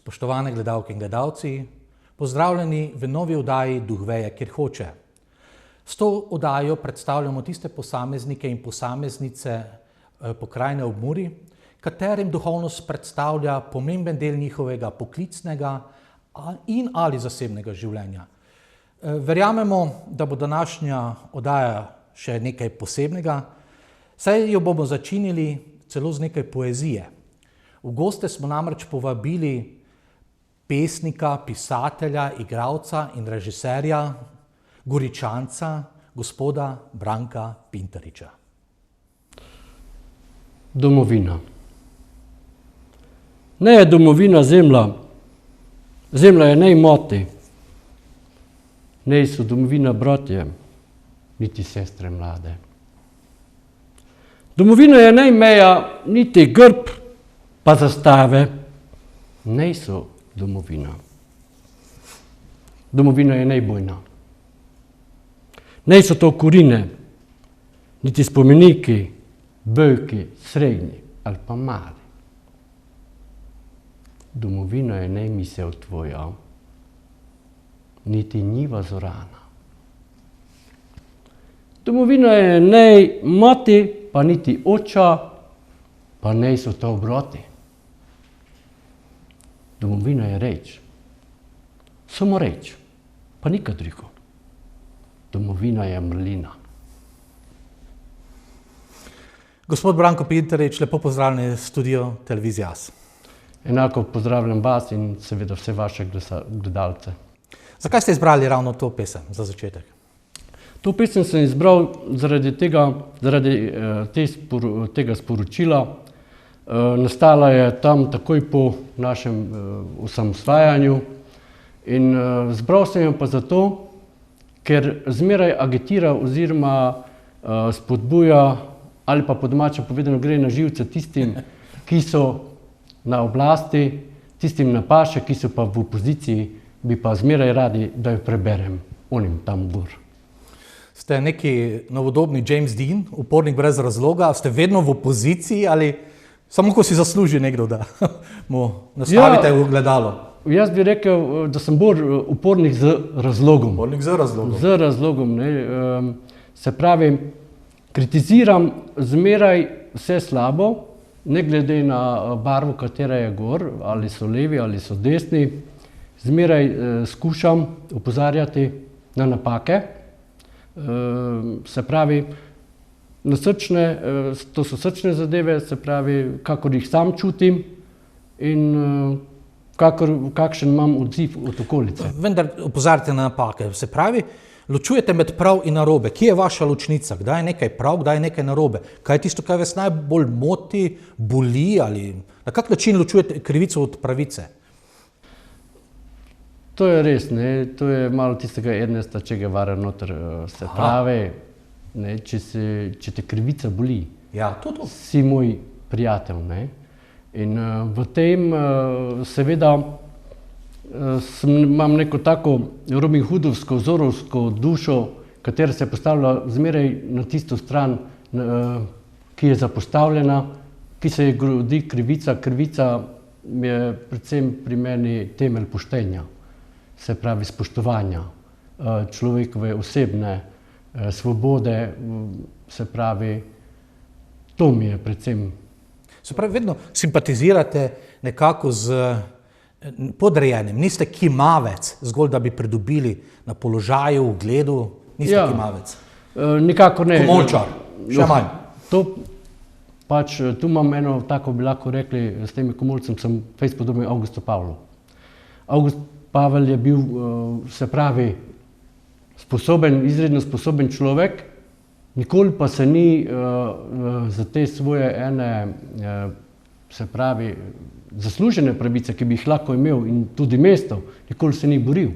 Spoštovane gledalke in gledalci, pozdravljeni v novi oddaji Duh veje, kjer hoče. S to oddajo predstavljamo tiste posameznike in posameznice pokrajine ob Muri, katerim duhovnost predstavlja pomemben del njihovega poklicnega in ali zasebnega življenja. Verjamemo, da bo današnja oddaja še nekaj posebnega, saj jo bomo začinili celo z nekaj poezije. V goste smo namreč povabili pesnika, pisatelja, igralca in režiserja, Goričanca, gospoda Branka Pintariča. Domovina. Ne je domovina zemlja. Zemlja je nej moti. Nej so domovina bratje, niti sestre mlade. Domovina je nej meja, niti grb, pa zastave. Nej so domovina. Domovina je najbojna. Nej so to korine, niti spomeniki, bojki, srednji ali pa mali. Domovina je nej misel tvoja, niti njiva zorana. Domovina je nej mati, pa niti oča, pa nej so to obroti. Domovina je reč, samo reč, pa nikad drugo. Domovina je mrlina. Gospod Branko Pintarič, lepo pozdravljeni v studio Televizije As. Enako pozdravljam vas in seveda vse vaše gledalce. Zakaj ste izbrali ravno to pesem za začetek? To pesem sem izbral zaradi tega sporočila. Nastala je tam takoj po našem osamosvajanju in zbral sem jo pa zato, ker zmeraj agitira oziroma spodbuja ali pa po domače povedano gre na živce tistim, ki so na oblasti, tistim na paše, ki so pa v opoziciji, bi pa zmeraj radi, da jo preberem onim tam gor. Ste neki novodobni James Dean, upornik brez razloga, ste vedno v opoziciji ali samo ko si zasluži nekdo, da mu nastavite v gledalo? Jaz bi rekel, da sem bolj upornik z razlogom. Upornik z razlogom. Z razlogom, ne. Se pravi, kritiziram zmeraj vse slabo, ne glede na barvo, katera je gor, ali so levi ali so desni. Zmeraj skušam opozarjati na napake. Se pravi, to so srčne zadeve, se pravi, kakor jih sam čutim in kakšen imam odziv od okolice. Vendar opozarjate na napake, se pravi, ločujete med prav in narobe. Kje je vaša ločnica? Kdaj je nekaj prav, kdaj je nekaj narobe? Kaj je tisto, kar vas najbolj moti, boli ali na kak način ločujete krivico od pravice? To je res, ne, to je malo tistega Ernesta Che Guevara noter, se pravi, ne, če te krivica boli, ja, si moj prijatelj, ne. In v tem seveda imam neko tako Robin Hoodovsko, zorovsko dušo, katera se postavlja zmeraj na tisto stran, ki je zapostavljena, ki se je grodi krivica. Krivica je predvsem pri meni temelj poštenja, se pravi spoštovanja, človekove osebne svobode, se pravi, to mi je predvsem. Se pravi, vedno simpatizirate nekako z podrejenim, niste kimavec, zgolj da bi pridobili na položaju, ugledu, niste kimavec. Nikakor ne. Komolčar, še manj. Tu imam eno, tako bi lahko rekli, s temi komolcem sem fejst podoben Avgustu Pavlu. Avgust Pavel je bil, se pravi, izredno sposoben človek, nikoli pa se ni za te svoje se pravi, zaslužene pravice, ki bi jih lahko imel in tudi mesto, nikoli se ni boril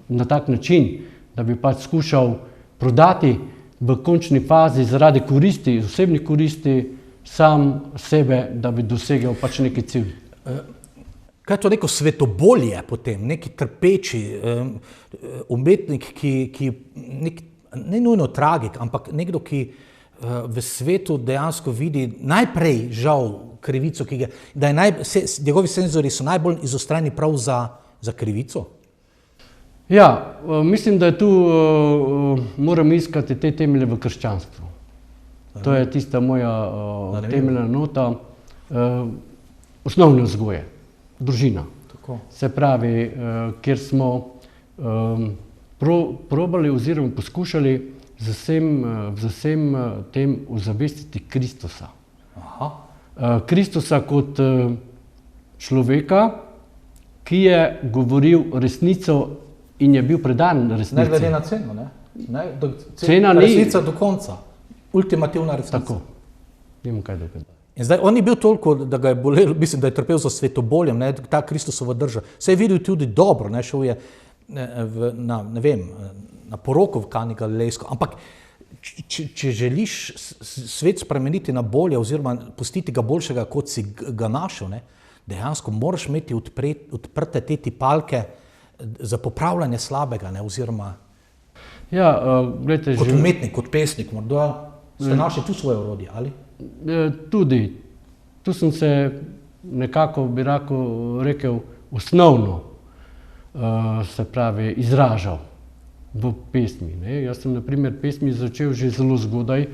na tak način, da bi pač skušal prodati v končni fazi zaradi koristi, osebnih koristi, sam sebe, da bi dosegel pač neki cilj. Kaj je to neko svetobolje potem, neki trpeči umetnik, ne nujno tragik, ampak nekdo, ki v svetu dejansko vidi najprej žal krivico, da njegovi senzori so najbolj izostreni prav za krivico? Ja, mislim, da je tu moram iskati te temelje v krščanstvu. To je tista moja temeljna nota osnovne vzgoje, družina. Tako. Se pravi, kjer smo probali oziroma poskušali z vsem tem ozavestiti Kristusa. Aha. Kristusa kot človeka, ki je govoril resnico in je bil predan resnici. Ne glede na ceno, ne? Cena ni... Resnica do konca. Ultimativna resnica. Tako. Nimam kaj dokaj. In zdaj, on je bil toliko, da ga je bolelo, mislim, da je trpel za svetoboljem, ne, ta Kristusova drža. Se je videl tudi dobro, ne, šel je na poroko v Kani Galilejsko. Ampak, če želiš svet spremeniti na bolje oziroma pustiti ga boljšega, kot si ga našel, ne, dejansko moraš imeti odprte te tipalke za popravljanje slabega, ne, oziroma ja, gledajte, kot umetnik, kot pesnik, morda ste našli tu svoje orodje, ali? Tudi. Tu sem se nekako, bi rekel, osnovno, se pravi, izražal v pesmi. Ne? Jaz sem, na primer, pesmi začel že zelo zgodaj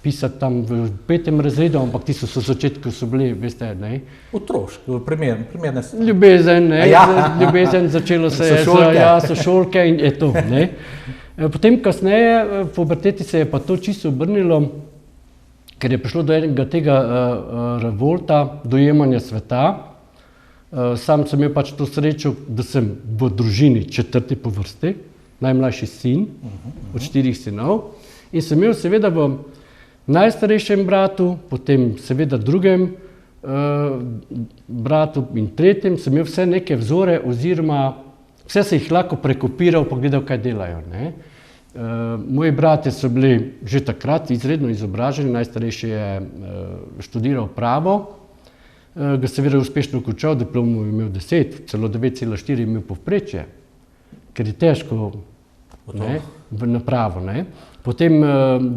pisati tam v 5. razredu, ampak ti so začetku so bili, veste, ne? Otroški, primerne stvari. Ljubezen, ne? Ja. Ljubezen začelo se je sošolke in je to, ne? Potem kasneje, v puberteti se je pa to čisto obrnilo, ker je prišlo do enega tega revolta, dojemanja sveta. Sam sem imel pač to srečo, da sem v družini 4. po vrsti, najmlajši sin od 4 sinov in sem imel seveda v najstarejšem bratu, potem seveda drugem bratu in tretjem, sem imel vse neke vzore oziroma vse se jih lahko prekopiral pa gledal, kaj delajo. Ne? Moji bratje so bili že takrat izredno izobraženi, najstarejši je študiral pravo, ga seveda uspešno končal, diplomo je imel 10, celo 9,4 je imel povprečje, ker je težko na pravo. Ne? Potem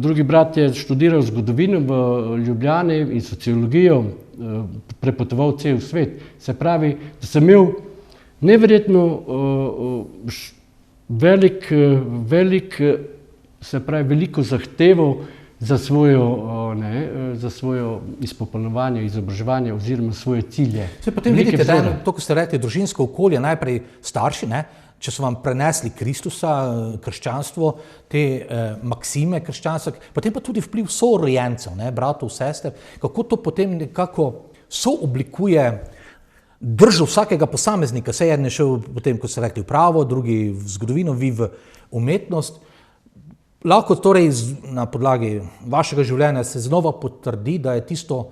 drugi brat je študiral zgodovino v Ljubljani in sociologijo, prepotoval cel svet. Se pravi, da sem imel neverjetno veliko zahtevo za svojo izpopolnjevanje, izobraževanje oziroma svoje cilje. Potem vidite, da je to, ko ste rekli, družinsko okolje, najprej starši, ne? Če so vam prenesli Kristusa, krščanstvo, te maksime krščanstva, potem pa tudi vpliv sorojencev, bratov, sester, kako to potem nekako sooblikuje držo vsakega posameznika. Saj eden je šel potem, ko ste rekli, v pravo, drugi v zgodovino, vi v umetnost. Lahko torej na podlagi vašega življenja se znova potrdi, da je tisto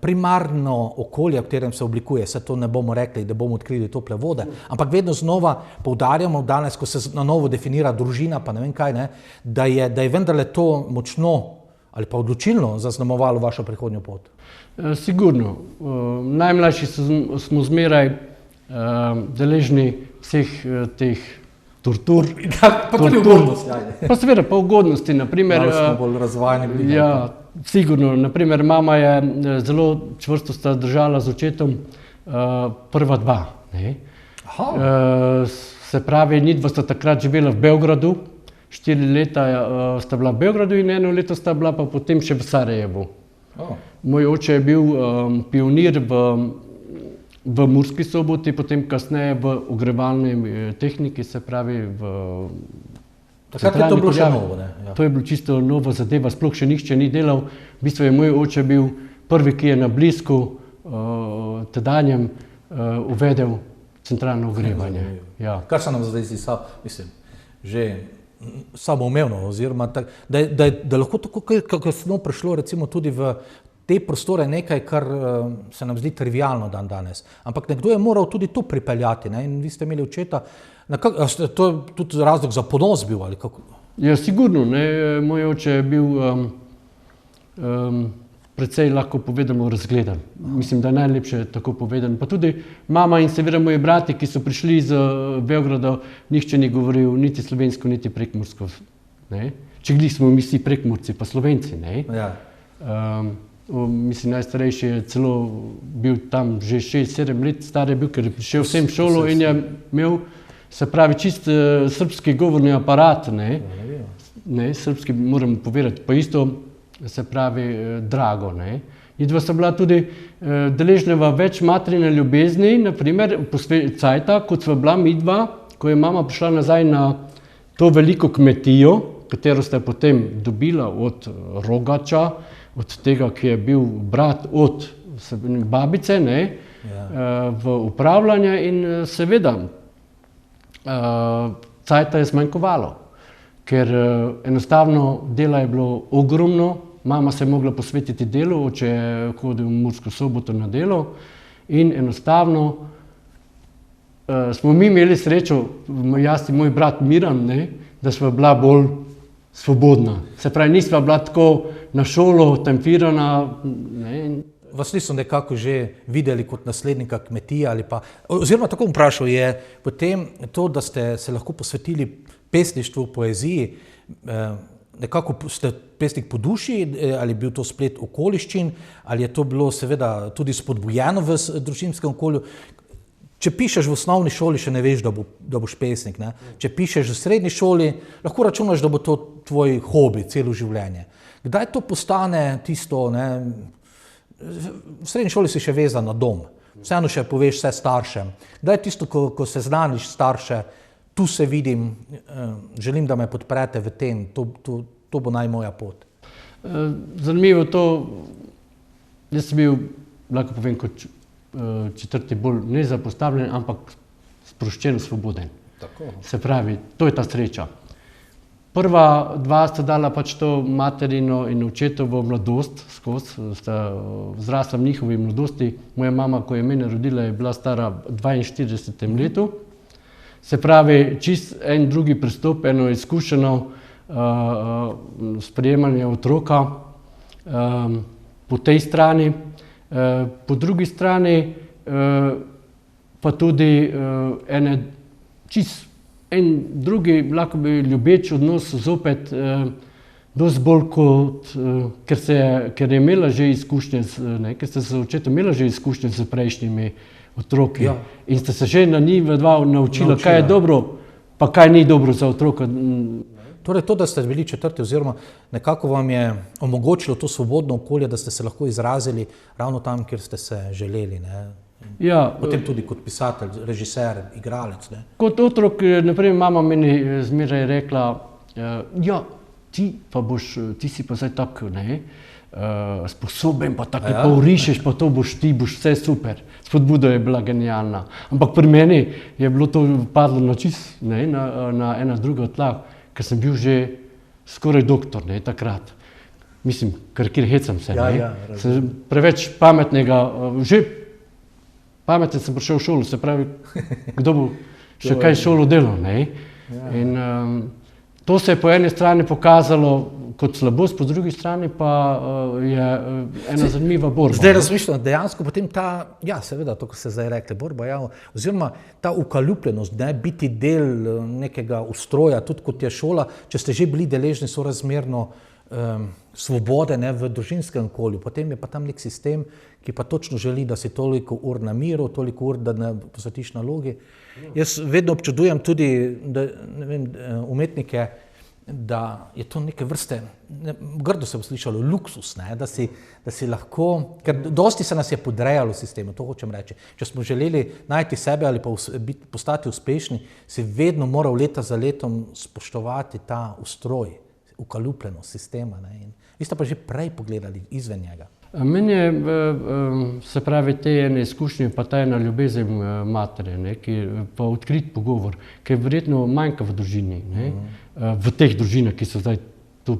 primarno okolje, v katerem se oblikuje, se to ne bomo rekli, da bomo odkrili tople vode, ampak vedno znova poudarjamo danes, ko se na novo definira družina, pa ne vem kaj, da je vendarle to močno ali pa odločilno zaznamovalo vašo prihodnjo pot. Sigurno. Najmlajši smo zmeraj deležni vseh teh tortur. Pa tudi ugodnosti. Pa seveda, pa ugodnosti. Naprimer, smo bolj razvajeni bili. Ja, sigurno. Naprimer, mama je zelo čvrsto sta držala z očetom prva dva. Se pravi, nidva sta takrat živela v Beogradu, 4 leta sta bila v Beogradu in 1 leto sta bila pa potem še v Sarajevu. Moj oče je bil pionir v Murski Soboti, potem kasneje v ogrevalni tehniki, se pravi v takrat je to bilo še novo, ne? Ja. To je bilo čisto nova zadeva, sploh še nihče ni delal. V bistvu je moj oče bil prvi, ki je na Blisku tedanjem uvedel centralno ogrevanje. Ja. Kar se nam zdaj zdi, mislim, že samoumevno, oziroma da lahko tako kasno prišlo recimo tudi v te prostore nekaj, kar se nam zdi trivialno danes. Ampak nekdo je moral tudi to pripeljati, ne? In vi ste imeli očeta, to je tudi razlog za ponos bil, ali kako? Ja, sigurno, ne? Moj oče je bil precej, lahko povedano, razgledan. Mislim, da je najlepše tako povedan. Pa tudi mama in seveda moji brati, ki so prišli iz Beograda, nihče ni govoril niti slovensko, niti prekmursko. Ne? Če glih smo mi vsi prekmurci, pa Slovenci. Ne? Ja. mislim, najstarejši je celo bil tam že 6-7 let star je bil, ker je prišel vsem v šolo in je imel, se pravi, čist srpski govorni aparat, ne, srpski moram povedati, pa isto, se pravi, drago, ne. Jedva sta bila tudi deležneva več materine ljubezni, naprimer, cajta, kot sva bila midva, ko je mama prišla nazaj na to veliko kmetijo, katero sta potem dobila od rogača, od tega, ki je bil brat od babice, ne, v upravljanje in seveda cajta je zmanjkovalo, ker enostavno dela je bilo ogromno, mama se je mogla posvetiti delu, oče je hodil v Mursko Soboto na delo in enostavno smo mi imeli srečo, jaz in moj brat Miran, ne, da sva bila bolj svobodna. Se pravi, nisva bila tako na šolo tempirana. Ne. Vas niso nekako že videli kot naslednika kmetije ali pa, oziroma tako vprašal je potem to, da ste se lahko posvetili pesništvu, poeziji, nekako ste pesnik po duši, ali je bil to splet okoliščin, ali je to bilo seveda tudi spodbujeno v družinskem okolju. Če pišeš v osnovni šoli, še ne veš, da boš pesnik, ne? Če pišeš v srednji šoli, lahko računaš, da bo to tvoj hobi celo življenje. Kdaj to postane tisto, ne? V srednji šoli si še vezan na dom, vseeno še poveš vse staršem. Kdaj tisto, ko seznaniš starše, tu se vidim, želim, da me podprete v tem, to bo naj moja pot. Zanimivo to, jaz sem bil, lahko povem, kot četrti bolj nezapostavljen, ampak sproščen, svoboden. Tako. Se pravi, to je ta sreča. Prva dva sta dala pač to materino in očetovo mladost skozi, sta zrasla v njihovi mladosti. Moja mama, ko je mene rodila, je bila stara 42 letu. Se pravi, čist en drugi pristop, eno izkušeno sprejemanje otroka po tej strani. Po drugi strani pa tudi en drugi, lahko bi ljubeč odnos zopet dosti bolj kot, ker je imela že izkušnje, ker ste se očetom imela že izkušnje s prejšnjimi otroki in ste se že na njih dva naučila, kaj je dobro, pa kaj ni dobro za otroka. Torej to, da ste bili četrti oziroma nekako vam je omogočilo to svobodno okolje, da ste se lahko izrazili ravno tam, kjer ste se želeli, ne? Ja. Potem tudi kot pisatelj, režiser, igralec, ne? Kot otrok, naprimer, mama meni zmeraj rekla, ja, ti si pa zdaj tak, ne, sposoben, pa tako pa vrišeš, pa to boš ti, boš vse super. Spodbuda je bila genialna. Ampak pri meni je bilo to padlo na čist, ne, na ena druga tla, ker sem bil že skoraj doktor, ne, takrat. Mislim, kjer hecam se, ne. Sem preveč pametnega, že pameten sem prišel v šolo, se pravi, kdo bo še kaj šolo delal, ne. In to se je po eni strani pokazalo kot slabost, po drugi strani pa je ena zanimiva borba. Zdaj razmišljam, dejansko potem ta, ja, seveda, to, ko ste zdaj rekli, borba, ja, oziroma ta ukaljupljenost, ne, biti del nekega ustroja, tudi kot je šola, če ste že bili deležni sorazmerno svobode, ne, v družinskem okolju, potem je pa tam nek sistem, ki pa točno želi, da si toliko ur na miru, toliko ur, da ne posvetiš nalogi. Jaz vedno občudujem tudi, da, ne vem, umetnike, da je to neke vrste, grdo se bo slišalo, luksus, ne, da si lahko, ker dosti se nas je podrejalo v sistemu, to hočem reči. Če smo želeli najti sebe ali pa postati uspešni, si vedno moral leta za letom spoštovati ta ustroj, ukaljupljenost sistema, ne, in vi ste pa že prej pogledali izven njega. Meni je, se pravi, te ene izkušnje, pa ta ena ljubezen matere, ne, pa odkrit pogovor, ki je verjetno manjka v družini, ne, v teh družinah, ki so zdaj tu,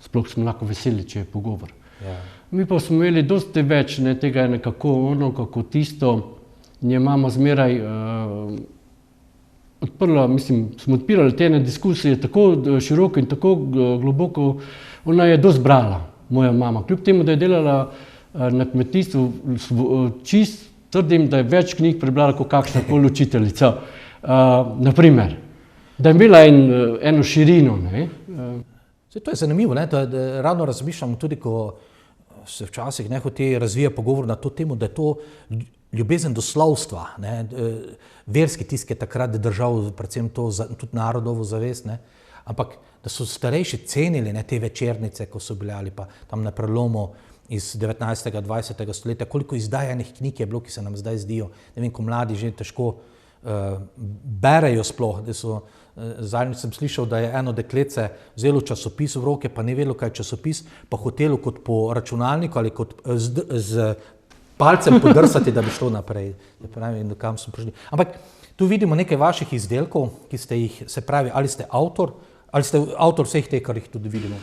sploh smo lahko veseli, če je pogovor. Ja. Mi pa smo imeli dosti več, ne, tega nekako ono, kako tisto, nje mama zmeraj odprla, mislim, smo odpirali te ene diskusije tako široko in tako globoko, ona je dosti brala. Moja mama, kljub temu, da je delala na kmetijstvu, čist trdim, da je več knjig prebrala kot kakšna koli učiteljica. Naprimer, da je imela eno širino. Ne? To je zanimivo, ne? Da ravno razmišljam tudi, ko se včasih nehote razvija pogovor na to temo, da je to ljubezen do slovstva, ne, verski tisk je takrat držal predvsem to, tudi narodovo zavest, ne, ampak da so starejši cenili, ne, te večernice, ko so bile, ali pa tam na prelomu iz 19. 20. stoletja, koliko izdajanih knjig je bilo, ki se nam zdaj zdijo, ne vem, ko mladi že težko berejo sploh, da so, zadnjič sem slišal, da je eno deklece vzelo časopis v roke, pa ni vedelo, kaj je časopis, pa hotelo kot po računalniku ali kot z palcem podrsati, da bi šlo naprej. Pravi, kam smo prišli. Ampak tu vidimo nekaj vaših izdelkov, ki ste jih, se pravi, ali ste avtor vseh teh, kar jih tudi vidimo?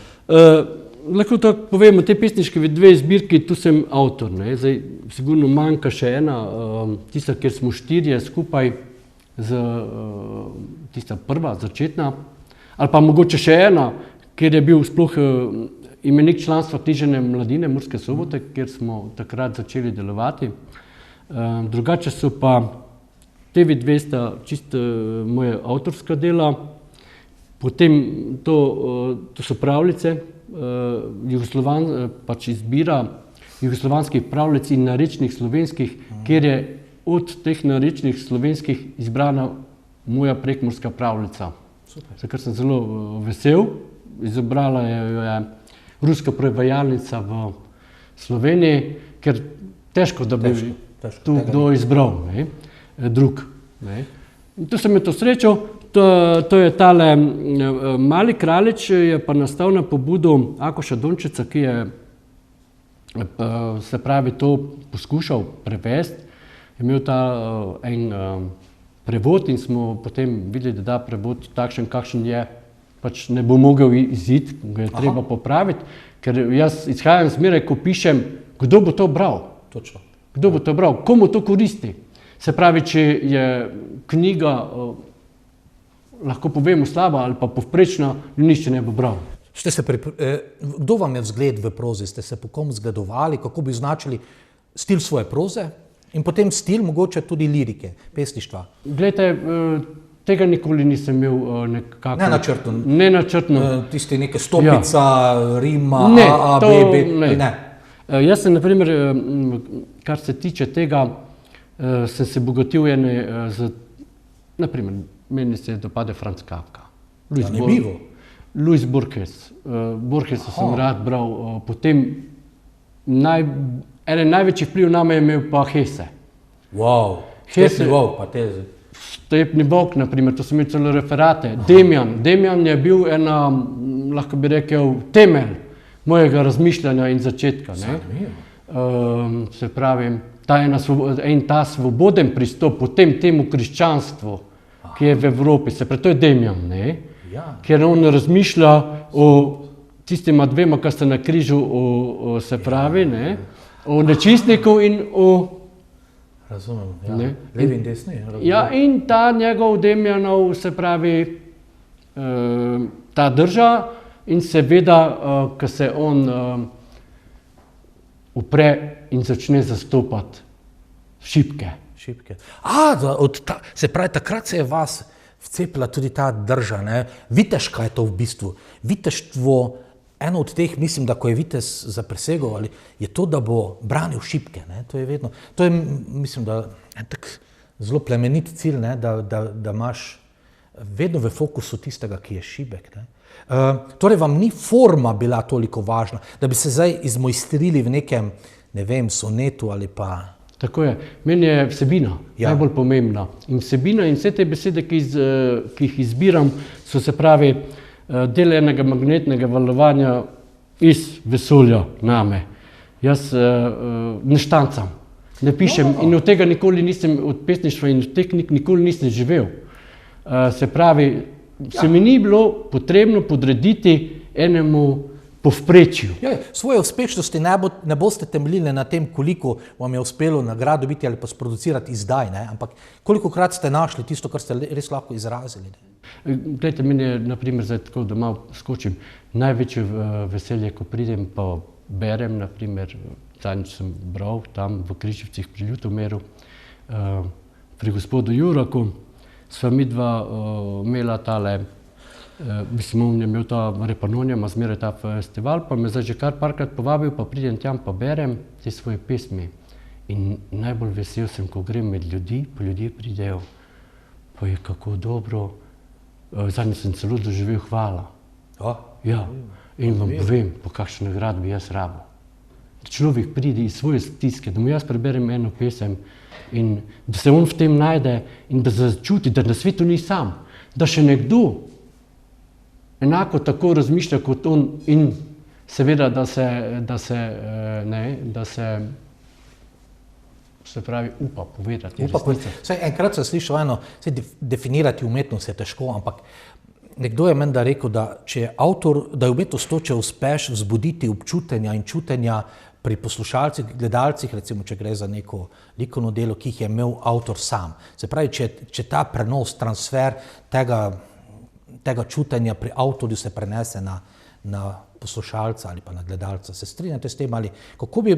Lahko tako povemo, te pesniške dve zbirki, tu sem avtor, ne. Zdaj, sigurno manjka še ena, tista, kjer smo štirje skupaj, tista prva, začetna, ali pa mogoče še ena, kjer je bil sploh imenik članstva Književne mladine Murske Sobote, kjer smo takrat začeli delovati. Drugače so pa te dve sta čisto moje avtorska dela, potem to so pravljice, pač izbira jugoslovanskih pravljic in narečnih slovenskih, kjer je od teh narečnih slovenskih izbrana moja prekmurska pravljica. Za kar sem zelo vesel. Izabrala jo je ruska prevajalnica v Sloveniji, ker težko, da bi tu kdo izbral, ne, drug. Ne. In tu sem je to srečal. To je tale Mali kraljič, je pa nastal na pobudo Akoša Dončića, ki je, se pravi, to poskušal prevesti. Je imel ta en prevod in smo potem videli, da da prevod takšen, kakšen je, pač ne bo mogel iziti, ga je treba popraviti, ker jaz izhajam zmeraj, ko pišem, kdo bo to bral. Točno. Kdo bo to bral, komu to koristi. Se pravi, če je knjiga, lahko povemo slaba ali pa povprečna, nihče ne bo bral. Kdo vam je vzgled v prozi? Ste se po kom zgledovali, kako bi označili stil svoje proze in potem stil mogoče tudi lirike, pesništva? Glejte, tega nikoli nisem imel nekako... Nenačrtno? Tisti neke stopica, rima, ne, A, B, B, ne. Jaz sem, na primer, kar se tiče tega, sem se bogatil na primer, meni se dopade Franz Kafka. Louis Borges. Borgesa sem rad bral. Potem eden največji vpliv name je imel pa Hesse. Wow, Stepni Volk pa teze. Stepni Volk, na primer, to sem imel celo referate. Demian je bil ena, lahko bi rekel, temelj mojega razmišljanja in začetka. Se pravi, ta svoboden pristop potem temu krščanstvu, ki je v Evropi, se pravi, to je Demian, ne? Ker on razmišlja o tistima dvema, ki sta na križu, se pravi, ne? O nečistniku in o... Razumem, ja. Levi in desni. Ja, in ta njegov Demianov, se pravi, ta drža in seveda, ko se on upre in začne zastopati šibke. Se pravi, takrat se je vas vcepila tudi ta drža, ne? Viteška je to v bistvu. Viteštvo, eno od teh, mislim, da ko je vitez zaprisegal, ali je to, da bo branil šibke, ne? To je, mislim, da en tak zelo plemenit cilj, ne? Da imaš vedno v fokusu tistega, ki je šibek, ne? Torej vam ni forma bila toliko važna, da bi se zdaj izmojstrili v nekem, ne vem, sonetu ali pa... Tako je. Meni je vsebina najbolj pomembna. In vsebina in vse te besede, ki jih izbiram, so, se pravi, del enega magnetnega valovanja iz vesolja name. Jaz ne štancam, ne pišem in od tega nikoli nisem, od pesništva in od teh knjig nikoli nisem živel. Se pravi, se mi ni bilo potrebno podrediti enemu povprečju. Svoje uspešnosti ne boste temeljili na tem, koliko vam je uspelo nagrado dobiti ali pa sproducirati izdaj, ne? Ampak kolikokrat ste našli tisto, kar ste res lahko izrazili. Glejte, meni je, na primer, zdaj tako, da malo skočim, največje veselje, ko pridem pa berem, na primer, zadnjič sem bral tam v Križevcih pri Ljutomeru, pri gospodu Juraku, sva midva imela tale Mislim, on je imel ta Repanonija, ima zmeraj ta festival, pa me zdaj že kar parkrat povabil, pa pridem tjam, pa berem te svoje pesmi. In najbolj vesel sem, ko grem med ljudi, pa ljudje pridejo, pa je kako dobro. Zadnji sem celo doživel hvala. Ja. In vam povem, po kakšen nagrad bi jaz rabil. Človek pride iz svoje stiske, da mu jaz preberem eno pesem in da se on v tem najde in da začuti, da na svetu ni sam, da še nekdo enako tako razmišlja kot on in seveda, se pravi, upa povedati. Enkrat sem slišal eno, definirati umetnost je težko, ampak nekdo je menda rekel, da če je umetnost to, če uspeš vzbuditi občutenja in čutenja pri poslušalcih, gledalcih, recimo, če gre za neko likovno delo, ki jih je imel avtor sam. Se pravi, če ta prenos, transfer tega čutenja pri avtorju se prenese na poslušalca ali pa na gledalca. Se strinjate s tem ali kako bi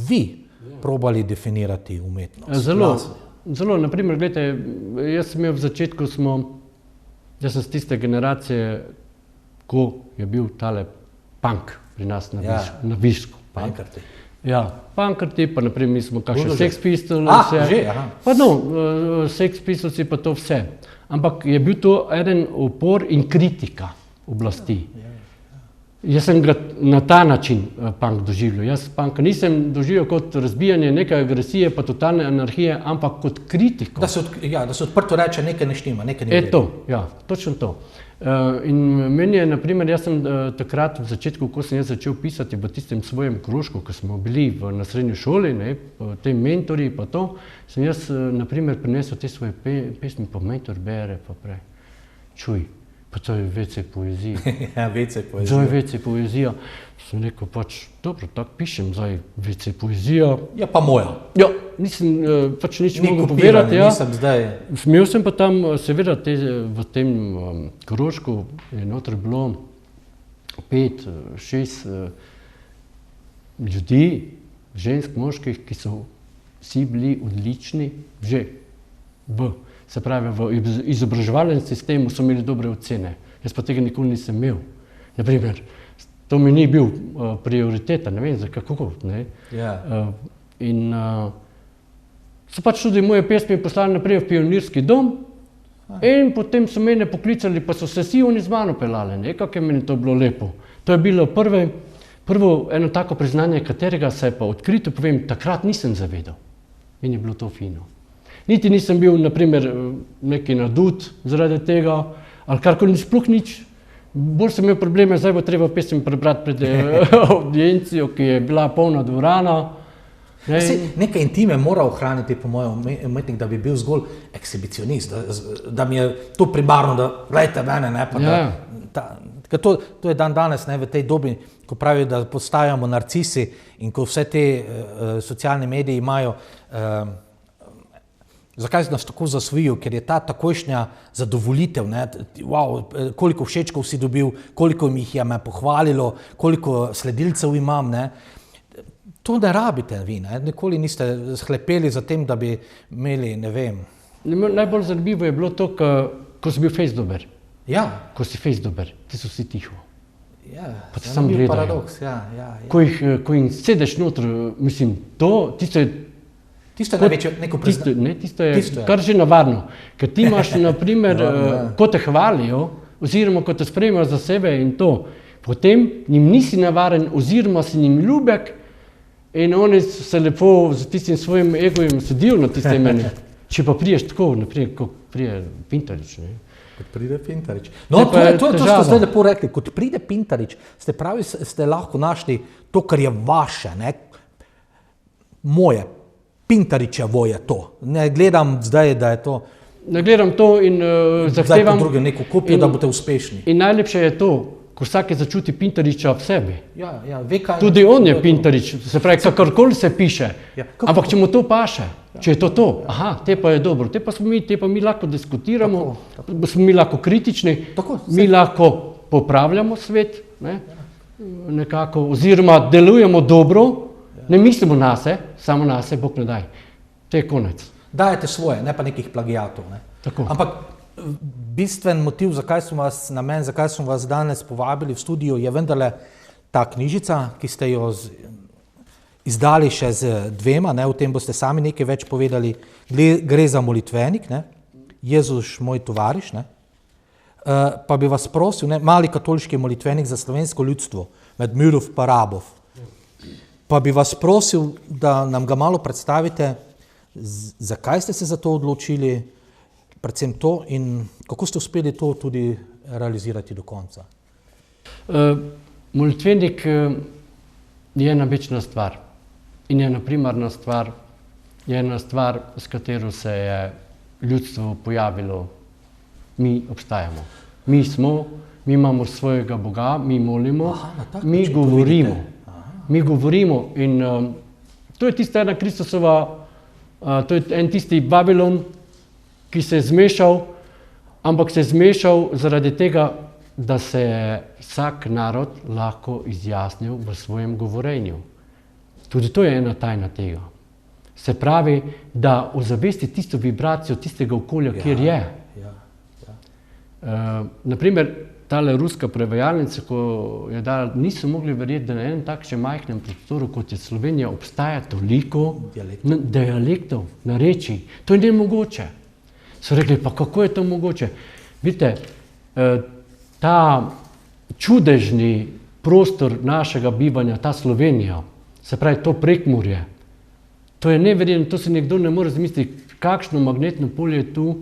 vi probali definirati umetnost? Zelo, naprimer, gledajte, jaz sem imel v začetku, jaz sem z tiste generacije, ko je bil tale punk pri nas na Višku. Punkarti. Ja, punkarti, pa naprimer mi smo kakšne Sex Pistols, Sex Pistols pa to vse. Ampak je bil to eden upor in kritika oblasti. Jaz sem ga na ta način punk doživljal. Jaz punka nisem doživljal kot razbijanje neke agresije pa totalne anarhije, ampak kot kritiko. Da se odprto reče, nekaj ne štima, nekaj ne gre. To, ja, točno to. In meni je, naprimer, jaz sem takrat v začetku, ko sem jaz začel pisati v tistem svojem krožku, ko smo bili na srednji šoli, te mentori pa to, sem jaz, naprimer, prinesel te svoje pesmi, pa mentor bere, pa prej, čuj, pa to je WC poezija. Ja, WC poezija. To je WC poezija. Sem rekel, pač, dobro, tako pišem, zdaj WC poezija. Ja, pa moja. Ja, nisem pač nič mogel povedati. Nisem zdaj. Imel sem pa tam, seveda, v tem krožku je noter bilo 5, 6 ljudi, žensk, moških, ki so vsi bili odlični že se pravi, v izobraževalnem sistemu so imeli dobre ocene. Jaz pa tega nikoli nisem imel. Naprimer, to mi ni bil prioriteta, ne vem, za kako. In so pač tudi moje pesmi poslali naprej v pionirski dom in potem so mene poklicali, pa so se vsi oni z mano pelali, kako je meni to bilo lepo. To je bilo prvo eno tako priznanje, katerega se pa odkrito povem, takrat nisem zavedal. In je bilo to fino. Niti nisem bil, naprimer, neki nadut zaradi tega, ali karkoli, sploh nič. Bolj sem imel probleme, zdaj bo treba pesem prebrati pred audiencijo, ki je bila polna dvorana. Nekaj intime mora ohraniti, po mojem, umetnik, da bi bil zgolj ekshibicionist, da mi je to primarno, da gledajte mene, to je dan danes v tej dobi, ko pravijo, da postajamo narcisi in ko vse te socialne medije imajo. Zakaj nas tako zasvojijo? Ker je ta takojšnja zadovoljitev, koliko všečkov si dobil, koliko jih je me pohvalilo, koliko sledilcev imam. To ne rabite vi, nikoli niste hlepeli za tem, da bi imeli, ne vem. Najbolj zanimivo je bilo to, ko si bil fejs dober. Ja. Ko si fejs dober, ti so vsi tiho. Ja, pa te sam gledajo. Paradoks, ja. Ko jim sedeš noter, mislim, Tisto je največje neko priznanje. Tisto je kar že navadno. Ker ti imaš, naprimer, ko te hvalijo, oziroma ko te sprejemajo za sebe in to, potem njim nisi navaren, oziroma si njim ljubek in oni se lepo z tistim svojim egojem sedijo na tiste imene. Če pa priješ tako, naprimer, kot prije Pintarič. Kot pride Pintarič. No, to ste zdaj lepo rekli. Kot pride Pintarič, ste lahko našli to, kar je vaše, moje. Pintaričevo je to. Ne gledam zdaj, da je to. Ne gledam to in zahtevam. Zdaj druge neko kopijo, da boste uspešni. In najlepše je to, ko vsak začuti Pintariča v sebi. Ja, ve kaj. Tudi on je Pintarič, se pravi, kakorkoli se piše. Ampak če mu to paše, če je to, te pa je dobro, te pa mi lahko diskutiramo, smo mi lahko kritični, mi lahko popravljamo svet, nekako, oziroma delujemo dobro. Ne mislimo nase, samo nase, Bog ne daj. To je konec. Dajete svoje, ne pa nekih plagijatov. Ampak bistven motiv, zakaj smo vas danes povabili v studio, je vendarle ta knjižica, ki ste jo izdali še z 2, ne, o tem boste sami nekaj več povedali. Gre za molitvenik, ne, Jezus moj tovariš, ne. Pa bi vas prosil, ne, mali katoliški molitvenik za slovensko ljudstvo, med Mirov pa Rabov. Pa bi vas prosil, da nam ga malo predstavite, zakaj ste se za to odločili, predvsem to, in kako ste uspeli to tudi realizirati do konca. Molitvenik je ena večna stvar in ena primarna stvar, je ena stvar, s katero se je ljudstvo pojavilo. Mi obstajamo, mi smo, mi imamo svojega Boga, mi molimo, mi govorimo. Mi govorimo in to je tista ena Kristusova, to je en tisti Babilon, ki se je zmešal, ampak se je zmešal zaradi tega, da se je vsak narod lahko izjasnil v svojem govorenju. Tudi to je ena tajna tega. Se pravi, da ozavesti tisto vibracijo tistega okolja, kjer je. Naprimer, tale ruska prevajalnica, ko je dala, niso mogli verjeti, da na enem takšnem majhnem prostoru, kot je Slovenija, obstaja toliko dialektov, narečij. To je nemogoče. So rekli, pa kako je to mogoče? Vidite, ta čudežni prostor našega bivanja, ta Slovenija, se pravi to Prekmurje, to je neverjetno, to se nekdo ne more zamisliti, kakšno magnetno polje je tu,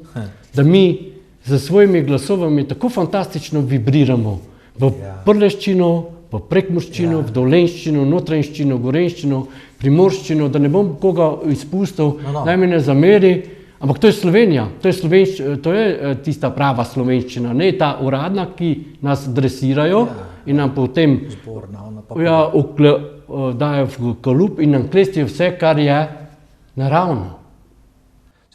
da mi z svojimi glasovami tako fantastično vibriramo v prleščino, v prekmurščino, v dolenščino, notranjščino, gorenščino, primorščino, da ne bom koga izpustil, naj me ne zameri, ampak to je Slovenija, to je tista prava slovenščina, ne ta uradna, ki nas dresirajo in nam potem dajo v kalup in nam klestijo vse, kar je naravno.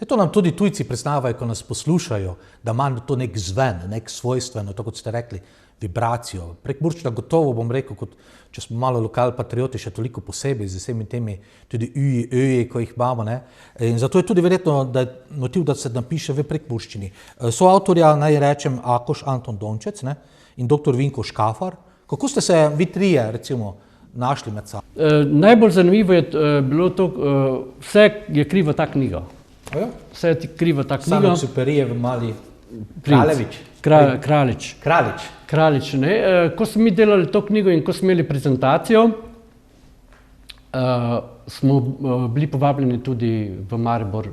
To nam tudi tujci priznavajo, ko nas poslušajo, da ima to nek zven, nek svojstveno, tako kot ste rekli, vibracijo. Prekmurščina gotovo, bom rekel, kot če smo malo lokal patrioti, še toliko posebej z vsemi temi tudi öji, ko jih imamo, ne. In zato je tudi verjetno, da je motiv, da se napiše v prekmurščini. Soavtorja, naj rečem, Akoš Anton Dončec, ne, in dr. Vinko Škafar. Kako ste se vi trije, recimo, našli med sabo? Najbolj zanimivo je bilo to, vse je kriva ta knjiga. Vse je kriva ta knjiga. Samoksuperijev mali Kraljevič. Kraljič, ne. Ko smo mi delali to knjigo in ko smo imeli prezentacijo, smo bili povabljeni tudi v Maribor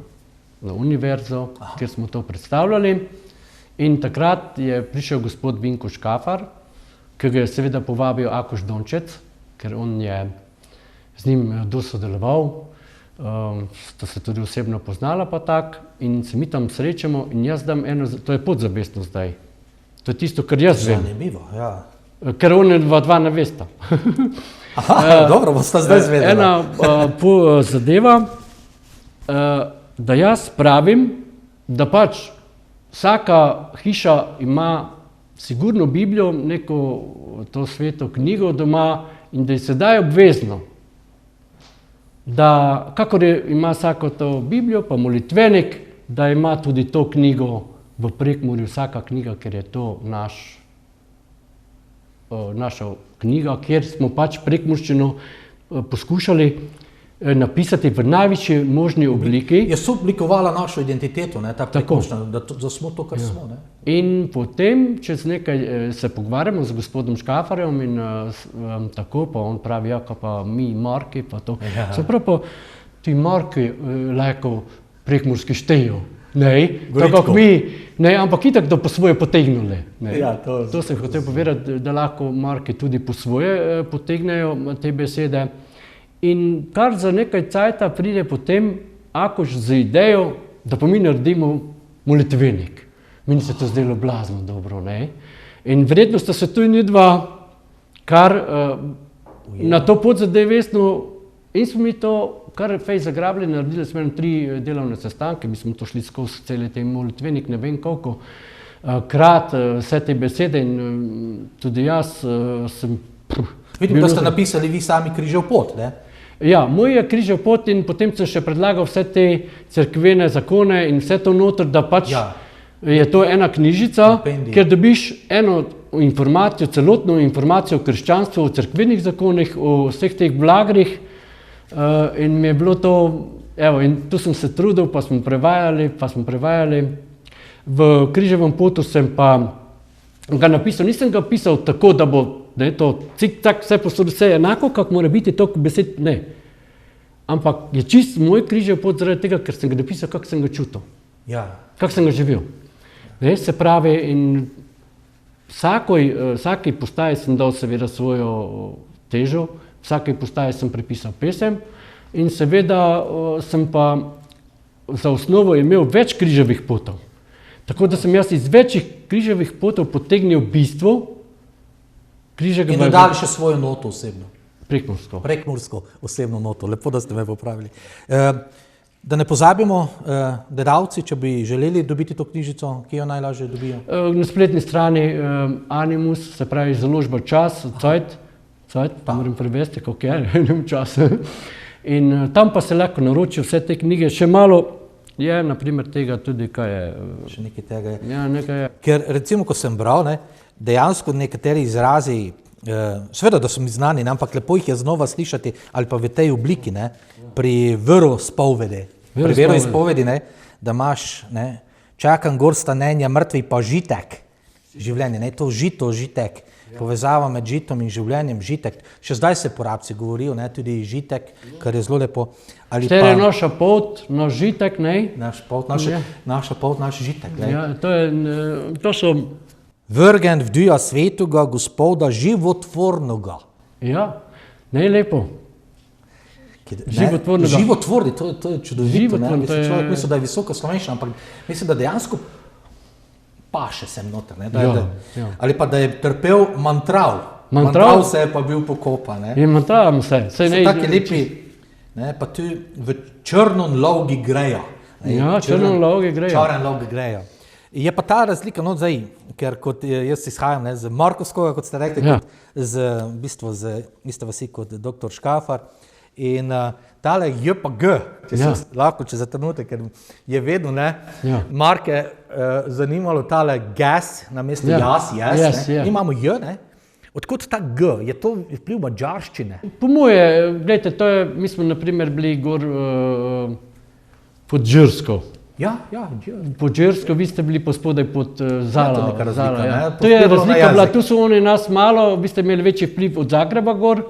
na univerzo, kjer smo to predstavljali. In takrat je prišel gospod Vinko Škafar, ki ga je seveda povabil Akoš Dončec, ker on je z njim dosodeloval. Sta se tudi osebno poznala pa tak in se mi tam srečamo in jaz dam eno, to je podzavestno zdaj. To je tisto, kar jaz vem. Zanimivo, ja. Ker on dva ne vesta. Dobro, boste zdaj zvedeli. Ena zadeva, da jaz pravim, da pač vsaka hiša ima sigurno Biblijo, neko to sveto knjigo doma in da je sedaj obvezno, da kakor ima vsako to Biblijo, pa molitvenik, da ima tudi to knjigo v Prekmurju, vsaka knjiga, ker je to naša knjiga, kjer smo pač prekmurščino poskušali napisati v najvišji možni obliki. Je sooblikovala našo identiteto, ne, ta prekmurščina, da smo to, kar smo, ne. In potem, čez nekaj se pogovarjamo z gospodom Škafarjem in tako, pa on pravi, ja, pa mi Marki, pa to. Se pravi, pa ti Marki lahko prekmurski štejo, ne, tako kot mi, ne, ampak itak, da po svoje potegnuli. To sem hotel povedati, da lahko Marki tudi po svoje potegnejo te besede. In kar za nekaj cajta pride potem Akoš z idejo, da pa mi naredimo molitvenik. Meni se to zdelo blazno dobro, ne. In verjetno sta se tu in dva kar na to podzavestno in smo mi to kar fej zagrabili, naredili smo 3 delovne sestanke, mi smo to šli skozi celi te molitvenik, ne vem koliko krat vse te besede in tudi jaz sem... Vidim, da ste napisali vi sami Križev pot, ne? Ja, moj je Križev pot in potem sem še predlagal vse te cerkvene zakone in vse to noter, da pač je to ena knjižica, Kompendij. kjer dobiš eno informacijo, celotno informacijo o krščanstvu, o cerkvenih zakonih, o vseh teh blagrih. In mi je bilo to, evo, in tu sem se trudil, pa smo prevajali. V Križevem potu sem pa ga napisal, nisem ga pisal tako, da bo to cik-cak, vse enako, kak mora biti, toliko besed, ne. Ampak je čist moj Križev pot zaradi tega, ker sem ga napisal, kak sem ga čutil, kak sem ga živel. Ne, se pravi, in vsaki postaji sem dal seveda svojo težo, vsaki postaji sem prepisal pesem in seveda sem pa za osnovo imel več križevih potov. Tako da sem jaz iz večjih križevih potov potegnil bistvo križevega. In dodali še svojo noto osebno. Prekmursko osebno noto. Lepo, da ste me popravili. Da ne pozabimo, gledalci, če bi želeli dobiti to knjižico, ki jo najlažje dobijo? Na spletni strani Animus, se pravi založba Čas, Zeit, moram prevesti, kako je, nimam časa. In tam pa se lahko naroči vse te knjige, še malo je, naprimer, tega tudi, kaj je. Še nekaj tega je. Ja, nekaj je. Ker recimo, ko sem bral, dejansko nekateri izrazi, seveda, da so mi znani, ampak lepo jih je znova slišati, ali pa v tej obliki, pri veroizpovedi, da imaš, čakam gor stanenja mrtvi pa žitek, življenje, to žito, žitek, povezava med žitom in življenjem, žitek, še zdaj se porabci govorijo, tudi žitek, kar je zelo lepo. Štere naša pot, naš žitek, naša pot, naš žitek. Ja, to so vrgen v duja svetoga Gospoda životvornoga. Ja, lepo. Životvornoga. Životvorni, to je čudovito. Človek misli, da je visoka slovenščina, ampak mislim, da dejansko paše sem noter. Ali pa da je trpel mantrav. Mantrav se je pa bil pokopan. In mantravam se. So taki lepi, pa tu v črnom logi grejo. Ja, črnom logi grejo. Je pa ta razlika, zdaj, ker kot jaz izhajam z Markovskega, kot ste rekli, v bistvu z iste vasi kot dr. Škafar, in tale J pa G, lahko če za trenutek, ker je vedno Marke zanimalo tale gas na mesto jas, imamo J, odkot ta G, je to vpliv madžarščine? Po moje, gledajte, mi smo naprimer bili gor pod Žirsko. Pod Žirsko, vi ste bili pospodaj pod Zala. To je razlika bila, tu so oni nas malo, vi ste imeli večji vpliv od Zagreba gor,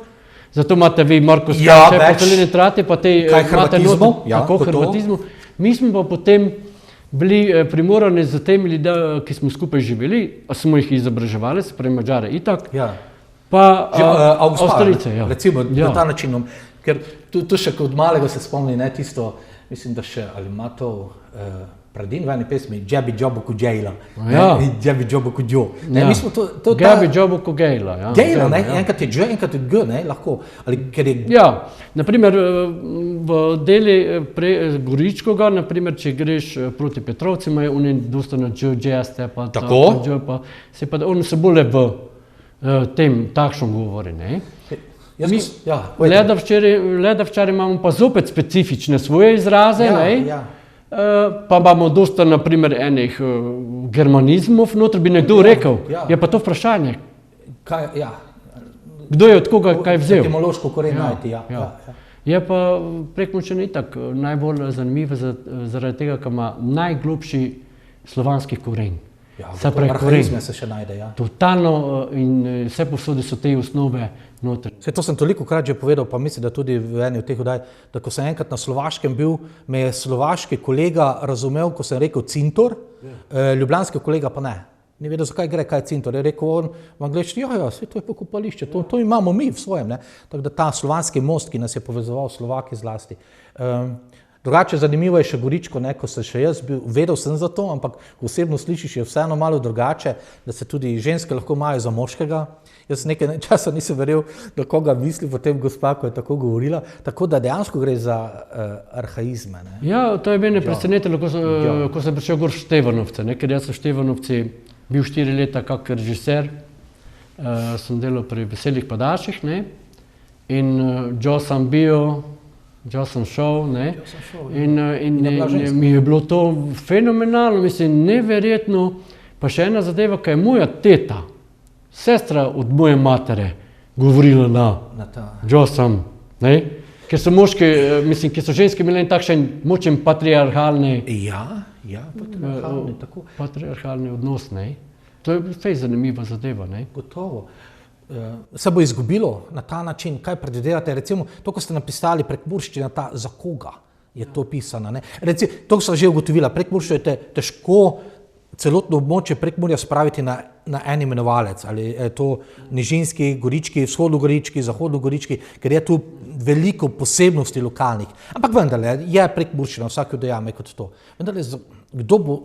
zato imate vi Markovska, poceljene trate, pa te hrvatizmu. Mi smo pa potem bili primorani za temi ljudmi, ki smo skupaj živeli, smo jih izobraževali, se pravi Mađare itak, pa Avstrijce. Recimo, na ta način, ker tu še kot malega se spomni tisto, mislim, da še, ali ima to Pradin v eni pesmi, Džabi džobu ku džejla, Džabi džobu ku džo. Džabi džobu ku gejla. Gejla, enkrat je dž, enkrat je g, lahko. Ja, naprimer v deli Goričkoga, naprimer, če greš proti Petrovci, imajo oni dosta na dž, džeste, pa dž, pa se pa, oni se bolje v tem takšnem govori, Ledavčari imamo pa zopet specifične svoje izraze, pa imamo dosta, naprimer, enih germanizmov, noter bi nekdo rekel, je pa to vprašanje. Kdo je od koga kaj vzel? Etimološko koren najti, Je pa Prekmurčan itak najbolj zanimiv zaradi tega, ker ima najglobši slovanski koren. Arhaizme se še najde, Totalno in vse posode so te osnove noter. To sem toliko krat že povedal, pa mislim, da tudi v eni od teh oddaj, da ko sem enkrat na Slovaškem bil, me je slovaški kolega razumel, ko sem rekel cintor, ljubljanski kolega pa ne. Ni vedel, zakaj gre, kaj je cintor. Je rekel on v angleščini, saj to je pokopališče, to imamo mi v svojem. Tako da ta slovanski most, ki nas je povezoval Slovaki zlasti. Drugače, zanimivo je še Goričko, ko sem še jaz bil, vedel sem za to, ampak osebno slišiš je vseeno malo drugače, da se tudi ženske lahko imajo za moškega. Jaz nekaj časa nisem verjel, da koga misli potem gospa, ko je tako govorila, tako da dejansko gre za arhaizme. Ja, to je mene presenetilo, ko sem prišel gor v Števanovce, ker jaz sem v Števanovci bil 4 leta kak režiser, sem delal pri Veselih padaših, in Joe sam bio, Tja sem šel, ne. Tja sem šel, In je bila ženska. mi je bilo to fenomenalno, mislim, neverjetno. Pa še ena zadeva, kaj je moja teta, sestra od moje matere, govorila Na ta. tja sem, ne. Ker so moški, mislim, ker so ženske imeli en takšen močen patriarhalni Tako. patriarhalni odnos, ne. To je fej zanimiva zadeva, ne. Gotovo. Se bo izgubilo na ta način, kaj predvidevate? Recimo, to, ko ste napisali prekmurščina, ta za koga je to pisana, ne? Recimo, to so že ugotovila, prekmurščino je težko celotno območje Prekmurja spraviti na en imenovalec, ali je to nižinski, gorički, vzhodnogorički, zahodnogorički, ker je tu veliko posebnosti lokalnih. Ampak vendarle, je prekmurščina, vsak jo dojame kot to. Vendarle, kdo bo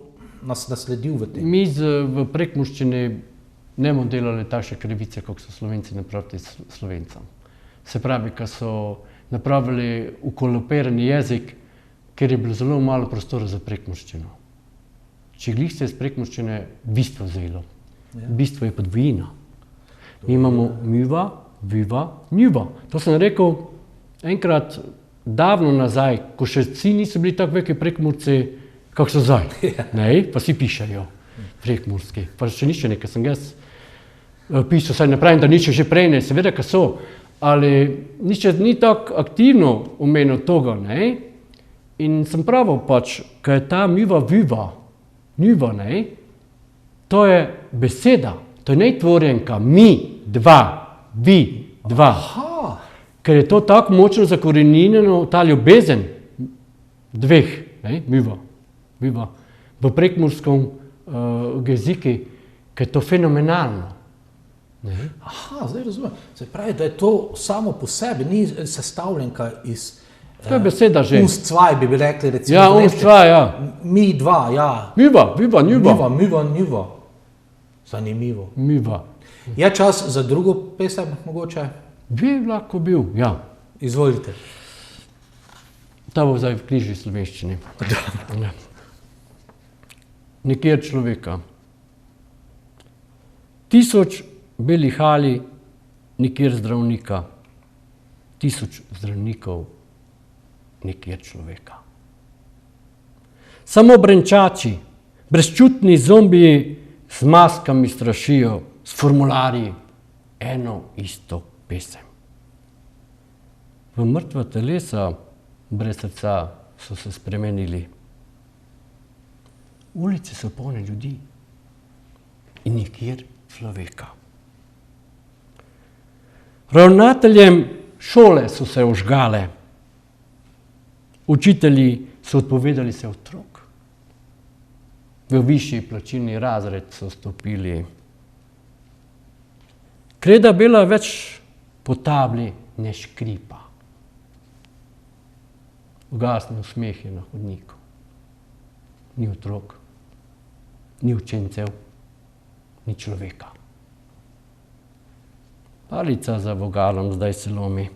nas nasledil v tem? Mi v prekmurščini ne bomo delali takšne krivice, kot so Slovenci naproti Slovencem. Se pravi, ko so napravili ukoloperani jezik, ker je bilo zelo malo prostora za prekmurščino. Če glih se iz prekmurščine bistvo vzelo. Bistvo je podvojina. Mi imamo miva, viva, njiva. To sem rekel enkrat davno nazaj, ko še vsi niso bili tako veliki prekmurci, kak so zdaj. Ne, pa si pišejo prekmurski. Pa še nišče nekaj sem jaz pisal, saj ne pravim, da nišče že prej ne, seveda, ka so, ali nišče ni tako aktivno omenil toga, ne. In sem pravil pač, ko je ta miva, viva, njiva, ne, to je beseda, to je netvorjenka, mi, dva, vi, dva. Aha. Ker je to tako močno zakoreninjeno, ta ljubezen dveh, ne, miva, viva, v prekmurskem jeziku, ker je to fenomenalno. Ne. Aha, zdaj razumem. Se pravi, da je to samo po sebi, ni sestavljenka iz To je beseda že. Uns zwei bi rekli, recimo. Ja, uns zwei, ja. Mi dva, ja. Miva, viva, njiva. Njiva. Zanimivo. Miva. Je čas za drugo pesem, mogoče? Bi lahko bil, ja. Izvolite. Ta bo zdaj v knjižni slovenščini. Ja. Nikjer človeka. 1000 belih ali, nikjer zdravnika. 1000 zdravnikov, nikjer človeka. Samo brenčači, brezčutni zombiji z maskami strašijo, s formularji eno isto pesem. V mrtva telesa brez srca so se spremenili. Ulice so polne ljudi in nikjer človeka. Ravnateljem šole so se ožgale. Učitelji so odpovedali se otrok. V višji plačilni razred so stopili. Kreda bela več po tabli ne škripa. Ugasnil smeh je na hodniku. Ni otrok, ni učencev, ni človeka. Palica za vogalom zdaj se lomi.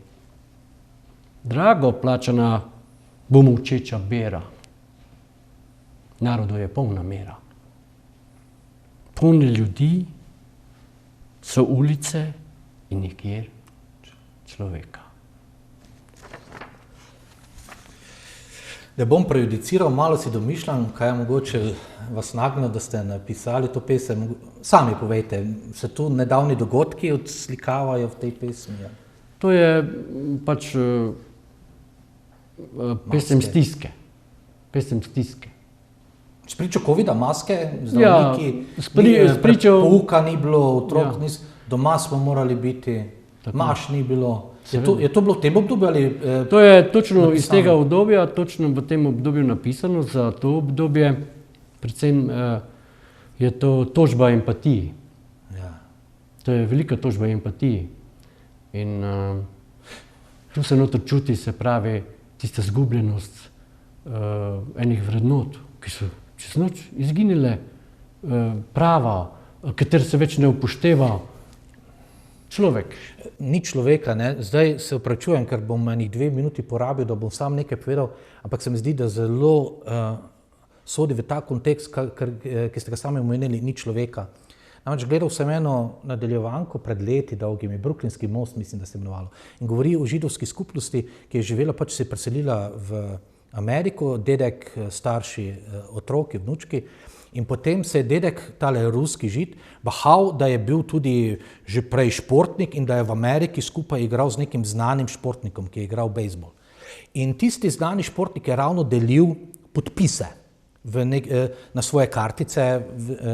Drago plačana bo molčeča bera. Narodu je polna mera. Polne ljudi so ulice in nikjer človeka. Da bom prejudiciral, malo si domišljam, kaj je mogoče vas nagnilo, da ste napisali to pesem. Sami povejte, se tu nedavni dogodki odslikavajo v tej pesmi? Ja? To je pač pesem stiske. Pesem stiske. Spričo covida, maske, zdravniki, pouka ni bilo, otrok, doma smo morali biti, maš ni bilo. Je to bilo v tem obdobju ali To je točno iz tega obdobja, točno v tem obdobju napisano, za to obdobje, predvsem je to tožba empatiji. Ja. To je velika tožba empatiji. In tu se noter čuti, se pravi, tista zgubljenost enih vrednot, ki so čez noč izginile, prava, kater se več ne upošteva. Človek. Ni človeka, ne? Zdaj se opravičujem, ker bom enih 2 minuti porabil, da bom sam nekaj povedal, ampak se mi zdi, da zelo sodi v ta kontekst, ki ste ga sami omenili, ni človeka. Namreč gledal sem eno nadaljevanko pred leti dolgimi, Brooklynski most, mislim, da se imenovalo, in govori o židovski skupnosti, ki je živela, pač se je preselila v Ameriko, dedek, starši, otroki, vnučki, in potem se je dedek, tale ruski žid, bahal, da je bil tudi že prej športnik in da je v Ameriki skupaj igral z nekim znanim športnikom, ki je igral bejzbol. In tisti znani športnik je ravno delil podpise na svoje kartice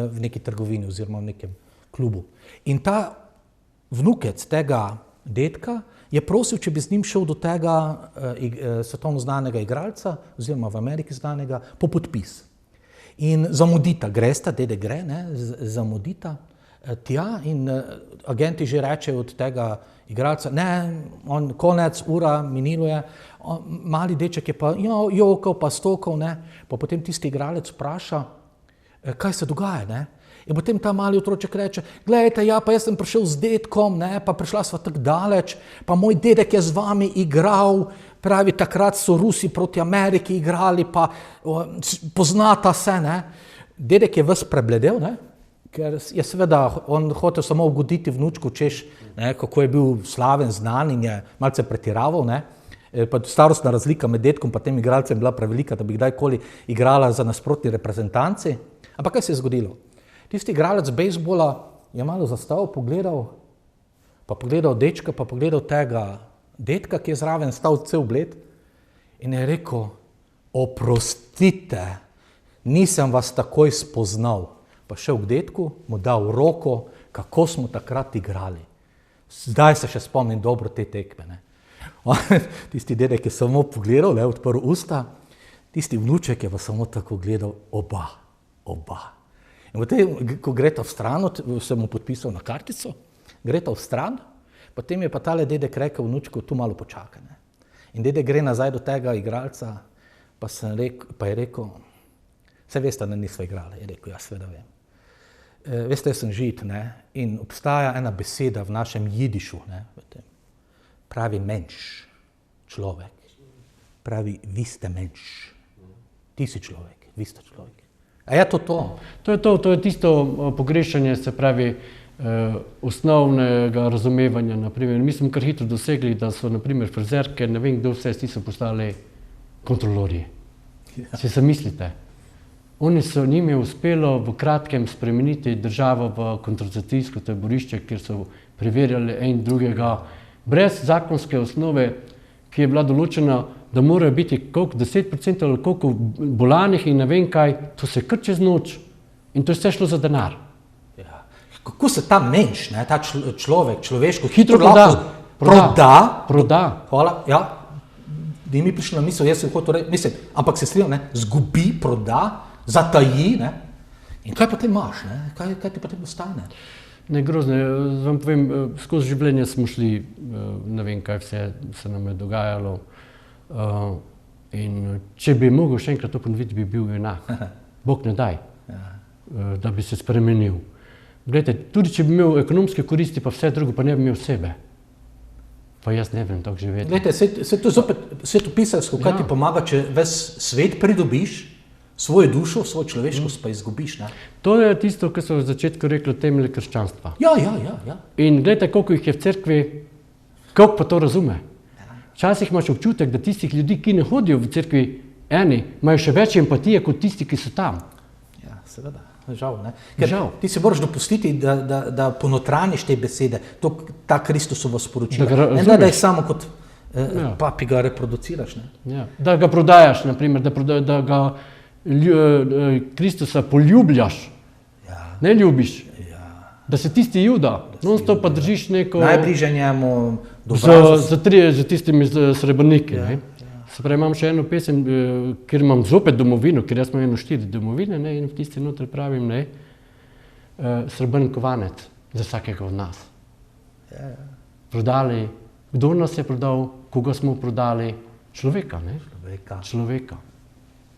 v neki trgovini oziroma v nekem klubu. In ta vnukec tega dedka je prosil, če bi z njim šel do tega svetovno znanega igralca oziroma v Ameriki znanega po podpis. In zamudita, gresta, dedek gre, zamudita tja in agenti že rečejo od tega igralca, ne, on konec, ura, minilo je, mali deček je pa jokal, pa stokal, ne, pa potem tisti igralec vpraša, kaj se dogaja, ne. In potem ta mali otroček reče, gledajte, ja, pa jaz sem prišel z dedkom, ne, pa prišla sva tako daleč, pa moj dedek je z vami igral, pravi, takrat so Rusi proti Ameriki igrali, pa poznata se, ne. Dedek je ves prebledel, ne, ker je seveda, on hotel samo ugoditi vnučku, češ, ne, kako je bil slaven, znan in je malce pretiraval, ne. Pa starostna razlika med dedkom pa tem igralcem bila prevelika, da bi kdajkoli igrala za nasprotni reprezentanci. Ampak kaj se je zgodilo? Tisti igralec bejzbola je malo zastal, pogledal dečka, pa pogledal tega dedka, ki je zraven stal cel bled in je rekel, oprostite, nisem vas takoj spoznal. Pa šel k dedku, mu dal roko, kako smo takrat igrali. Zdaj se še spomnim dobro te tekme, ne. Tisti dedek je samo pogledal, ne, odprl usta, tisti vnuček je pa samo tako gledal, oba. In potem, ko greta v stran, sem mu podpisal na kartico, greta v stran, potem je pa tale dedek rekel vnučku, tu malo počaka, ne. In dedek gre nazaj do tega igralca, pa je rekel, saj veste, da nisva igrali, je rekel, ja, seveda vem. Veste, jaz sem žid, ne, in obstaja ena beseda v našem jidišu, ne, pravi menš, človek, pravi, vi ste menš, ti si človek, vi ste človek. A je to to? To je tisto pogrešanje, se pravi, osnovnega razumevanja, naprimer. Mi smo kar hitro dosegli, da so, naprimer, frizerke, ne vem, kdo vse, so postali kontrolorji. Si se mislite? Njim je uspelo v kratkem spremeniti državo v koncentracijsko taborišče, kjer so preverjali en drugega, brez zakonske osnove, ki je bila določena, da morajo biti koliko 10% ali koliko bolanih in ne vem kaj, to se kar čez noč in to je vse šlo za denar. Ja. Kako se ta menš, ne, ta človek, človeško, hitro proda. Hvala, ja. Ni mi prišlo na misel, jaz sem hotel reči, mislim, ampak se strinjam, ne, zgubi, proda, zataji, ne. In kaj potem imaš, ne, kaj ti potem ostane? Ne, grozno, vam povem, skozi življenje smo šli, ne vem, kaj vse se nam je dogajalo. In če bi mogel še enkrat to ponoviti, bi bil enak. Bog ne daj, da bi se spremenil. Glejte, tudi če bi imel ekonomske koristi, pa vse drugo, pa ne bi imel sebe. Pa jaz ne vem tako živeti. Glejte, se to zopet svetopisarsko, kaj ti pomaga, če ves svet pridobiš, svojo dušo, svojo človeškost pa izgubiš, ne? To je tisto, kar so v začetku rekli temelje krščanstva. Ja. In gledajte, koliko jih je v cerkvi, koliko pa to razume. Včasih imaš občutek, da tistih ljudi, ki ne hodijo v cerkvi eni, imajo še več empatije kot tisti, ki so tam. Ja, seveda, žal, ne? Ker ti se moraš dopustiti, da ponotraniš te besede, ta Kristusova sporočila. Ne da jih samo kot papiga reproduciraš, ne? Ja. Da ga prodajaš, naprimer, da ga Kristusa poljubljaš, ne ljubiš, da si tisti Juda, non-stop pa držiš neko... Najbližje njemu za tistimi srebrniki. Se pravi, imam še eno pesem, kjer imam zopet domovino, ker jaz imam 4 domovine, in v tisti notri pravim, srebrn kovanec za vsakega od nas. Prodali, kdo nas je prodal, koga smo prodali? Človeka, ne? Človeka.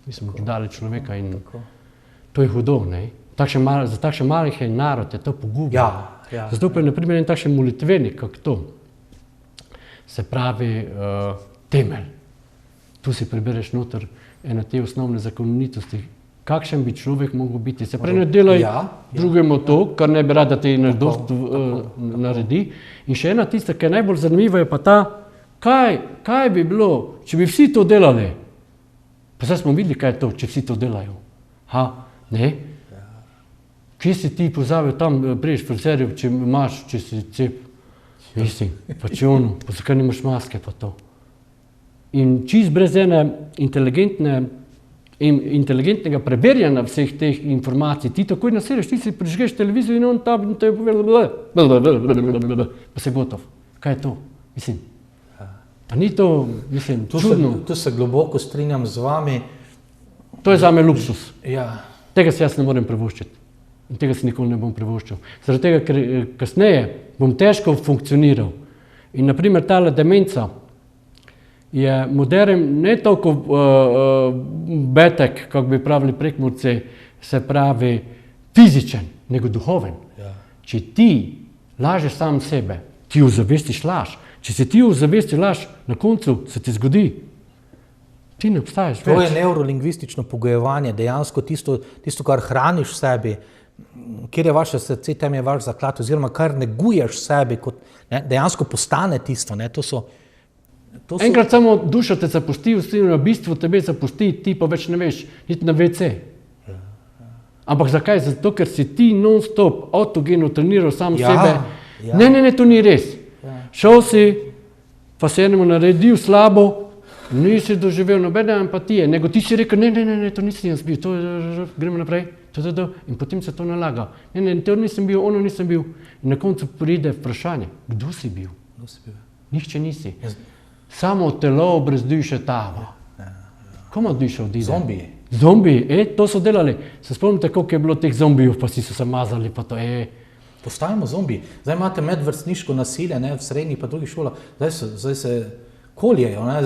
Mi smo prodali človeka in to je hudo, ne? Za takšen malih narod je to pogubno. Zato pa je, naprimer, en takšen molitvenik, kako to. Se pravi, temelj. Tu si prebereš noter ene te osnovne zakonitosti, kakšen bi človek mogel biti. Se pravi, ne delaj drugemu to, kar ne bi rad, da ti naredi. In še ena tista, ki je najbolj zanimiva, je pa ta, kaj bi bilo, če bi vsi to delali. Pa zdaj smo videli, kaj je to, če vsi to delajo. Ne? Kje si ti pozabil tam, priješ friserju, če imaš, če si cep? Mislim, pa če ono, pa zakaj nimaš maske pa to. In čist brez ene inteligentnega preverjanja vseh teh informacij, ti takoj nasedeš, ti si prižgeš televizijo in on tam te je povedal, pa se gotov. Kaj je to? Mislim, pa ni to, mislim, čudno. Tu se globoko strinjam z vami. To je zame luksus. Ja. Tega si jaz ne morem privoščiti. In tega si nikoli ne bom privoščil. Zaradi tega, ker kasneje bom težko funkcioniral. In naprimer tale demenca je modern ne toliko betek, kako bi pravili Prekmurci, se pravi fizičen, nego duhoven. Ja. Če ti lažeš sam sebe, ti ozavestiš laž. Če se ti ozavesti laž, na koncu se ti zgodi. Ti ne obstaješ več. To je neurolingvistično pogojevanje, dejansko tisto, kar hraniš v sebi, kjer je vaše srce, tam je vaš zaklad, oziroma kar neguješ sebi, kot, ne, dejansko postane tisto. Ne, to so... Enkrat samo duša te zapusti, v bistvu tebe zapusti, ti pa več ne veš, niti na WC. Ampak zakaj? Zato, ker si ti non-stop autogeno treniral sam sebe. Ja. Ne, to ni res. Ja. Šel si, pa se enemu naredil slabo, nisi doživel nobene empatije, nego ti si rekel, ne, to nisem jaz bil, gremo naprej, in potem se to nalaga. Ne, to nisem bil, ono nisem bil. In na koncu pride vprašanje, kdo si bil? Nihče nisi. Samo telo brezdiše tava. Komu diše odide? Zombiji, to so delali. Se spomnite, koliko je bilo teh zombijev, pa si so se mazali, pa to je... Postajamo zombiji. Zdaj imate medvrstniško nasilje, ne, v srednjih pa drugih šolah. Zdaj se koljejo, ne,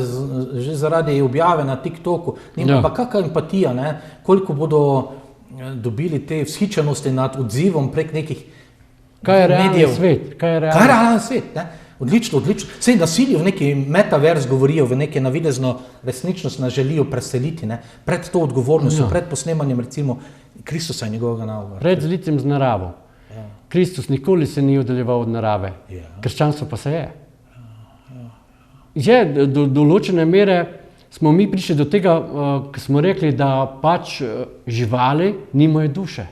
že zaradi objave na TikToku. Nima pa kakva empatija, ne, koliko bodo dobili te vzhičenosti nad odzivom prek nekih medijev. Kaj je realni svet? Kaj je realni svet, ne? Odlično. Vse nasilje v neki metavers govorijo, v neke navidezno resničnost nas želijo preseliti, ne? Pred to odgovornostjo, pred posnemanjem recimo Kristusa in njegovega nagovora. Pred zlicem z naravo. Kristus nikoli se ni oddaljeval od narave. Krščanstvo pa se je. Že do določene mere smo mi prišli do tega, ko smo rekli, da pač živali nimajo duše.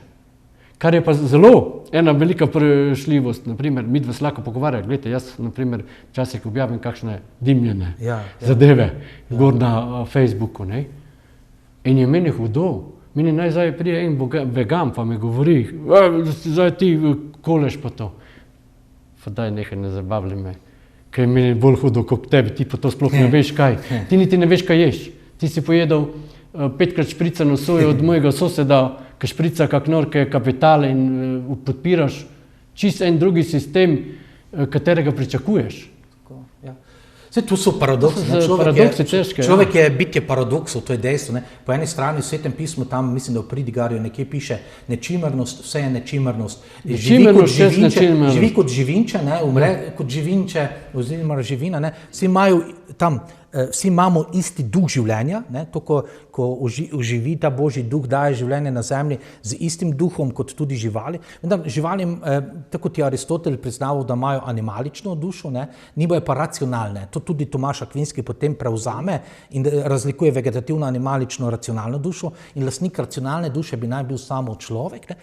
Kar je pa zelo ena velika prešljivost. Naprimer, mi dva se lahko pogovarjamo. Glejte, jaz naprimer včasih objavim kakšne dimljene zadeve gor na Facebooku. Ne? In je meni hudo. Meni najzaj prije en vegan pa mi govori, zdaj ti koleš pa to. Pa daj nekaj, ne zabavljaj me. Ker je meni bolj hudo kot tebi, ti pa to sploh ne veš kaj. Ti niti ne veš kaj ješ. Ti si pojedel 5-krat špricano sojo od mojega soseda, ki šprica kak norke kapitale in podpiraš čisto en drugi sistem, katerega pričakuješ. Vse tu so paradoksi. Človek je bitje paradoksov, to je dejstvo. Ne? Po eni strani v Svetem pismu, tam mislim, da v Pridigarju nekje piše nečimernost, vse je nečimernost. Živi kot živinče, ne? Umre kot živinče, oziroma živina. Ne? Vsi imamo isti duh življenja, ne? To, ko oživi ta Božji duh, daje življenje na zemlji z istim duhom kot tudi živali. Živali, tako kot je Aristotel priznaval, da imajo animalično dušo, ne? Nimajo pa racionalne. To tudi Tomaž Akvinski potem prevzame in razlikuje vegetativno, animalično, racionalno dušo in lastnik racionalne duše bi naj bil samo človek. Ne?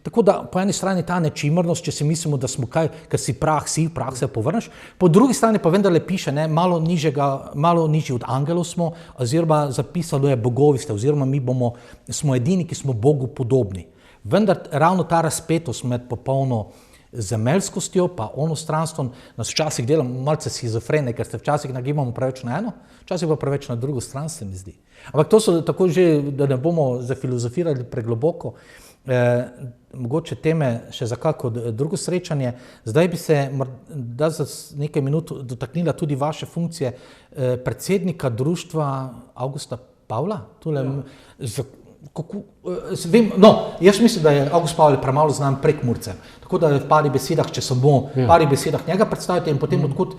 Tako da po eni strani ta nečimrnost, če si mislimo, da smo kaj, ker si prah se povrneš, po drugi strani pa vendarle piše, ne, malo nižji od angelov smo, oziroma zapisalo je bogovi ste, oziroma mi smo edini, ki smo Bogu podobni. Vendar ravno ta razpetost med popolno zemeljskostjo pa onostranstvom nas včasih dela malce schizofrene, ker se včasih nagibamo preveč na eno, včasih pa preveč na drugo stran, se mi zdi. Ampak to so tako že, da ne bomo zafilozofirali pregloboko, mogoče teme še za kako drugo srečanje. Zdaj bi se za nekaj minut dotaknila tudi vaše funkcije predsednika društva Avgusta Pavla. Jaz mislim, da je Avgust Pavel premalo znan Prekmurcem. Tako da v parih besedah, če samo parih besedah njega predstavite in potem odkud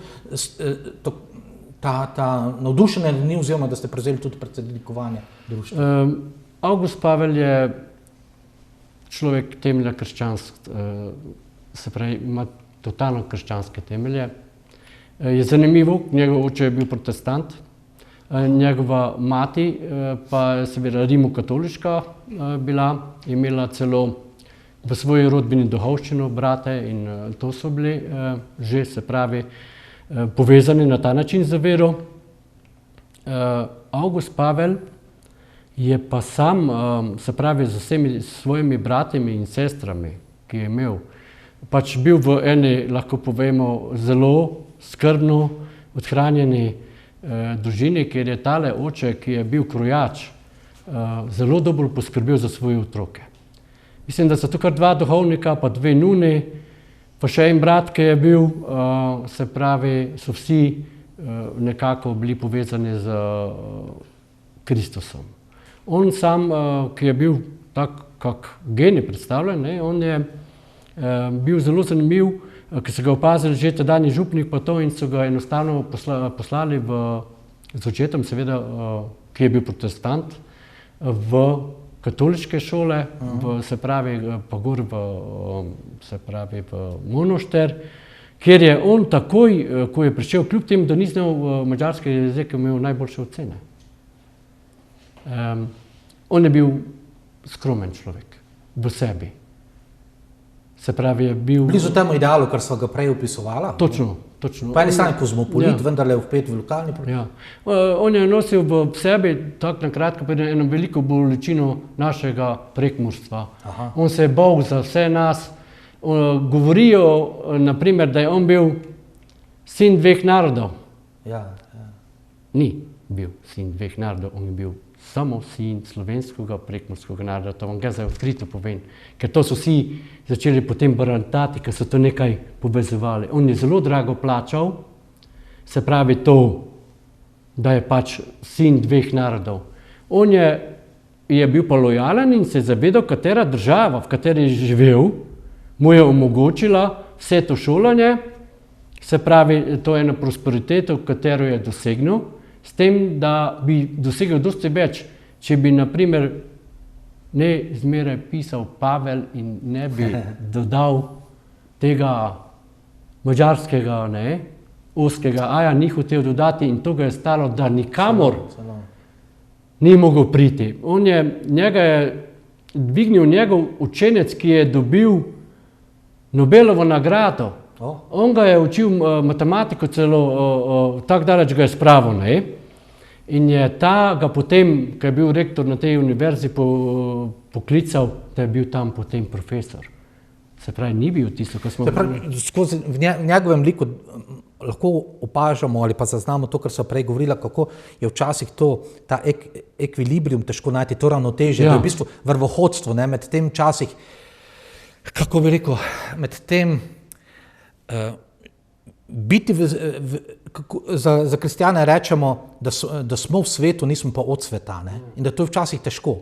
ta navdušenje ni, oziroma da ste prevzeli tudi predsednikovanje društva. August Pavel je človek temelja se pravi, ima totalno krščanske temelje. Je zanimivo, njegov oče je bil protestant, njegova mati pa je seveda rimokatoliška bila, imela celo v svoji rodbini duhovščino, brate, in to so bili že, se pravi, povezani na ta način z vero. August Pavel je pa sam, se pravi, z vsemi svojimi bratimi in sestrami, ki je imel, pač bil v eni, lahko povemo, zelo skrbno odhranjeni družini, kjer je tale oče, ki je bil krojač, zelo dobro poskrbel za svoje otroke. Mislim, da so to kar 2 duhovnika, pa 2 nuni, pa še en brat, ki je bil, se pravi, so vsi nekako bili povezani z Kristusom. On sam, ki je bil tak, kak genij predstavljen, ne, on je bil zelo zanimiv, ki so ga opazili že tedajni župnik pa to in so ga enostavno poslali z očetom, seveda, ki je bil protestant, v katoliške šole, se pravi, pa gor v Monošter, kjer je on takoj, ko je prišel, kljub temu, da ni znal madžarski jezik, imel najboljše ocene. On je bil skromen človek v sebi. Se pravi, je bil... Blizu temu idealu, kar so ga prej opisovala. Točno. Po eni strani kozmopolit, vendar je vpet v lokalni problem. Ja. On je nosil v sebi, tako na kratko, eno veliko bolečino našega prekmurstva. On se je bal za vse nas. Govorijo, naprimer, da je on bil sin 2 narodov. Ni bil sin 2 narodov, on je bil samo sin slovenskega prekmurskega naroda. To vam ga zdaj odkrito povem, ker to so vsi začeli potem barantati, ker so to nekaj povezovali. On je zelo drago plačal, se pravi to, da je pač sin 2 narodov. On je bil pa lojalen in se je zavedal, katera država, v kateri je živel, mu je omogočila vse to šolanje, se pravi, to je eno prosperiteto, katero je dosegnil, s tem, da bi dosegel dosti več, če bi, naprimer, ne zmeraj pisal Pavel in ne bi dodal tega madžarskega, ozkega aja, ni hotel dodati in to ga je stalo, da nikamor ni mogel priti. Njega je dvignil njegov učenec, ki je dobil Nobelovo nagrado. On ga je učil matematiko celo, tako daleč ga je spravil, in je ta ga potem, ko je bil rektor na tej univerzi, poklical, da je bil tam potem profesor. Se pravi, ni bil tisto, ko smo... Skozi v njegovem liku lahko opažamo ali pa zaznamo to, kar so prej govorila, kako je včasih ta ekvilibrium težko najti, to ravnotežje, to je v bistvu vrvohodstvo, med tem časih, kako bi rekel, med tem biti za kristjane rečemo, da smo v svetu, nismo pa od sveta, in da to je včasih težko.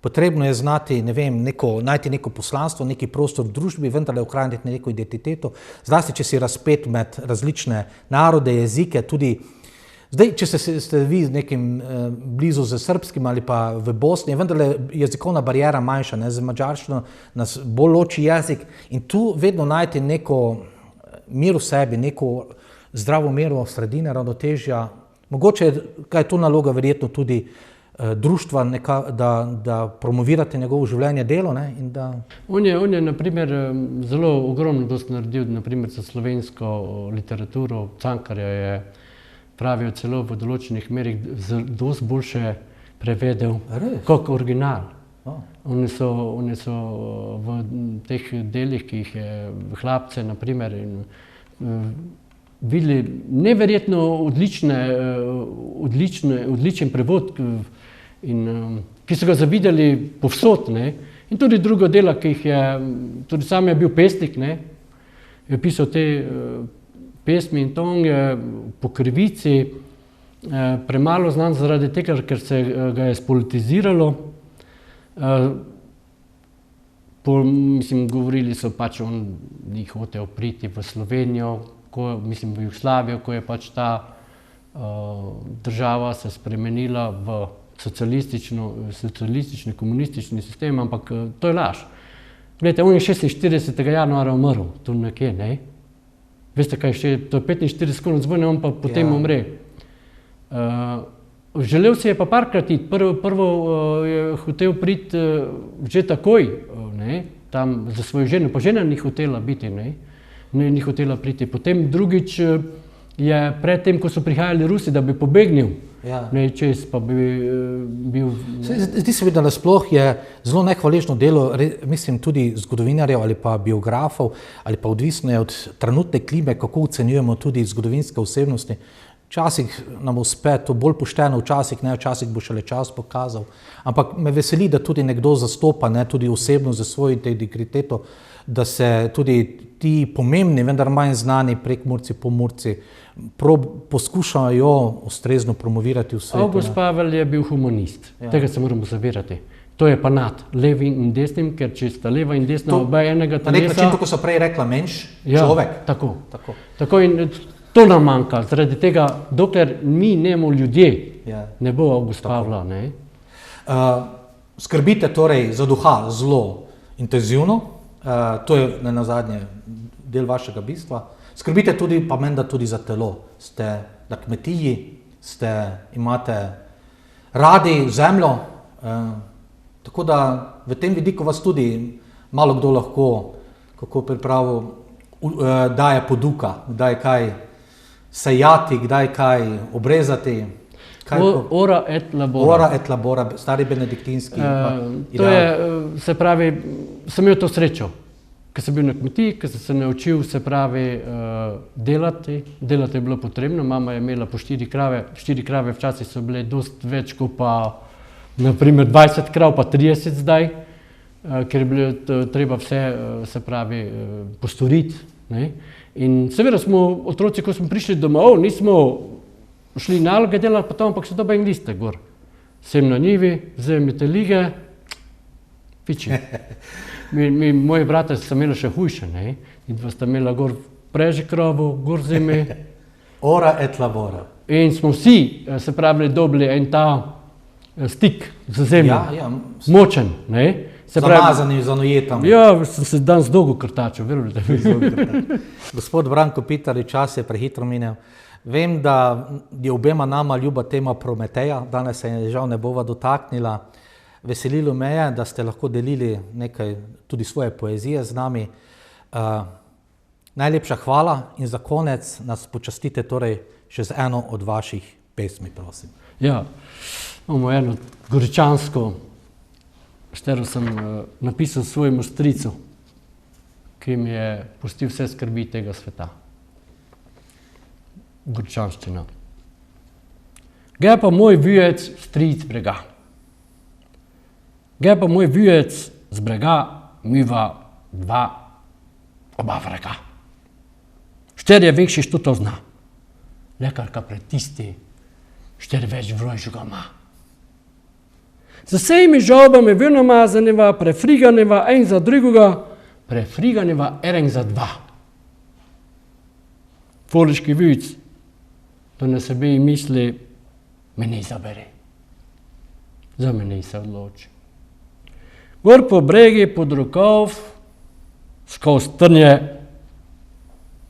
Potrebno je znati, najti neko poslanstvo, neki prostor v družbi, vendar ohraniti neko identiteto, zlasti, če si razpet med različne narode, jezike, tudi zdaj, če ste vi nekim blizu z srbskim ali pa v Bosni, vendar je jezikovna barijera manjša, z madžarščino nas bolj loči jezik in tu vedno najti neko mir v sebi, neko zdravo mero sredine, ravnotežja. Mogoče je to naloga verjetno tudi društva, da promovirate njegovo življenje, delo. On je, naprimer, zelo ogromno dosti naredil, naprimer, za slovensko literaturo. Cankarja je, pravijo, celo v določenih merih dosti boljše prevedel kot original. Oni so v teh delih, ki jih je Hlapce, naprimer, videli neverjetno odličen prevod, ki so ga zavideli povsod. In tudi druga dela, ki jih je, tudi sam je bil pesnik, je pisal te pesmi in to on je po krivici premalo znan zaradi tega, ker se ga je spolitiziralo. Govorili so pač, on ni hotel priti v Slovenijo, v Jugoslavijo, ko je pač ta država se spremenila v socialistični, komunistični sistem, ampak to je laž. Glejte, on je 46. januarja umrl, tu nekje, ne? Veste kaj, to je 45 konec vojne, on pa potem umre. Želel si je pa parkrat iti, prvo je hotel priti že takoj, ne? Tam za svojo ženo, pa žena ni hotela biti, ne? Ni hotela priti. Potem drugič je predtem, ko so prihajali Rusi, da bi pobegnil, čez pa bi bil... Zdi se mi, da nasploh je zelo nehvaležno delo, mislim, tudi zgodovinarjev ali pa biografov, ali pa odvisno je od trenutne klime, kako ocenjujemo tudi zgodovinske osebnosti. Včasih nam uspe to bolj pošteno, včasih ne, včasih bo šele čas pokazal. Ampak me veseli, da tudi nekdo zastopa, ne, tudi osebno za svojo integriteto, da se tudi ti pomembni, vendar manj znani Prekmurci, Pomurci poskušajo ustrezno promovirati v svetu. August Pavel je bil humanist, tega se moramo zavedati. To je pa nad levim in desnim, ker če sta leva in desna oba enega telesa... Na nek način, tako so prej rekla, menš človek. Tako in to nam manjka, zaradi tega, dokler mi nemo ljudje, ne bo August Pavla. Skrbite torej za duha zelo intenzivno, to je nenazadnje del vašega bistva. Skrbite tudi, pa menda tudi za telo. Ste na kmetiji, imate radi zemljo, tako da v tem vidiku vas tudi malo kdo lahko, kako pripravo, daje poduka, kdaj kaj sejati, kdaj kaj obrezati. Ora et labora. Ora et labora, stari benediktinski. To je, se pravi, sem imel to srečo, ko sem bil na kmetiji, ko sem se naučil, se pravi, delati. Delati je bilo potrebno, mama je imela po 4 krave, 4 krave včasih so bile dosti več, kot pa naprimer 20 krav, pa 30 zdaj, ker je bilo treba vse, se pravi, postoriti. In seveda smo otroci, ko smo prišli domov, nismo šli naloge delati pa tam, ampak so dobe in liste gor. Sem na njivi, vzemite lige, fiči. Moji brate so imeli še hujše, ne? In dva sta imela gor preži krovu, gor zime. Ora et labora. In smo vsi, se pravi, dobili en ta stik z zemljo. Močen, ne? Zamazani, zanojetami. Ja, sem se danes dolgo krtačil, verujte mi. Gospod Branko Pitarič, čas je prehitro minil. Vem, da je obema nama ljuba tema Prometeja, danes se je žal ne bova dotaknila. Veselilo me je, da ste lahko delili nekaj tudi svoje poezije z nami. Najlepša hvala in za konec nas počastite torej še z eno od vaših pesmi, prosim. Ja, imamo eno goričansko, katero sem napisal svojemu stricu, ki mi je pustil vse skrbi tega sveta. Goričanščina. Gre pa moj vujec stric brega. Gre pa moj vujec z brega, miva dva oba vrega. 4 vekši, što to zna. Lekarka pred tisti, 4 več vrojšega ima. Z vsemi žalbami vnamazaneva, prefriganeva en za drugega, prefriganeva en za dva. Foliški vujc, to na sebe misli, me ne zabere. Za mene se odloči. Gor po bregi, pod rokov, skozi trnje,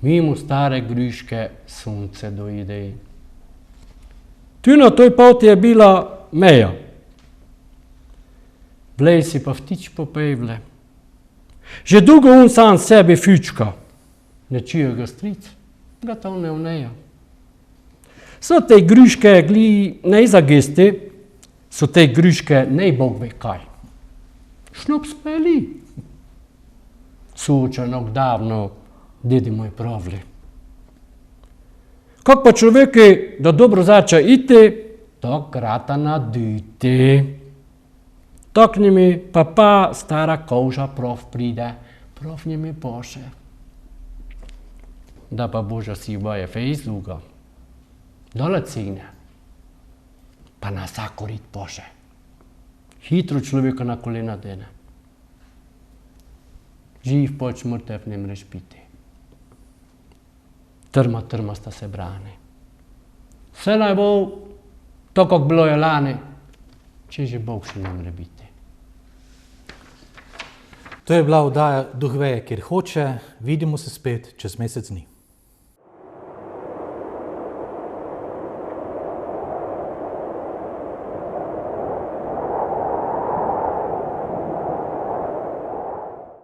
mimo stare gruške, sonce doide. Tu na toj poti je bila meja. Vlej si pa vtič popevle. Že dolgo on sam sebe fučka. Ne čuje ga stric, ga to ne vneja. So te gruške gli nejzagesti, so te gruške nej bog ve kaj. Šnop speli. Sučanog davno, dedi moj pravli. Kak pa človeki, da dobro zača iti, to krata naditi. Tokni mi pa stara koža prof pride, prof njemi poše. Da pa Božja siva je fejs duga. Dole cigne, pa na vsako rit poše. Hitro človeka na kolena dene. Živ poč mrtev ne mreš biti. Trma sta se brani. Vse naj bo to, kak bilo je lani, če že Bog še ne more biti. To je bila oddaja Duh veje, kjer hoče. Vidimo se spet čez mesec dni.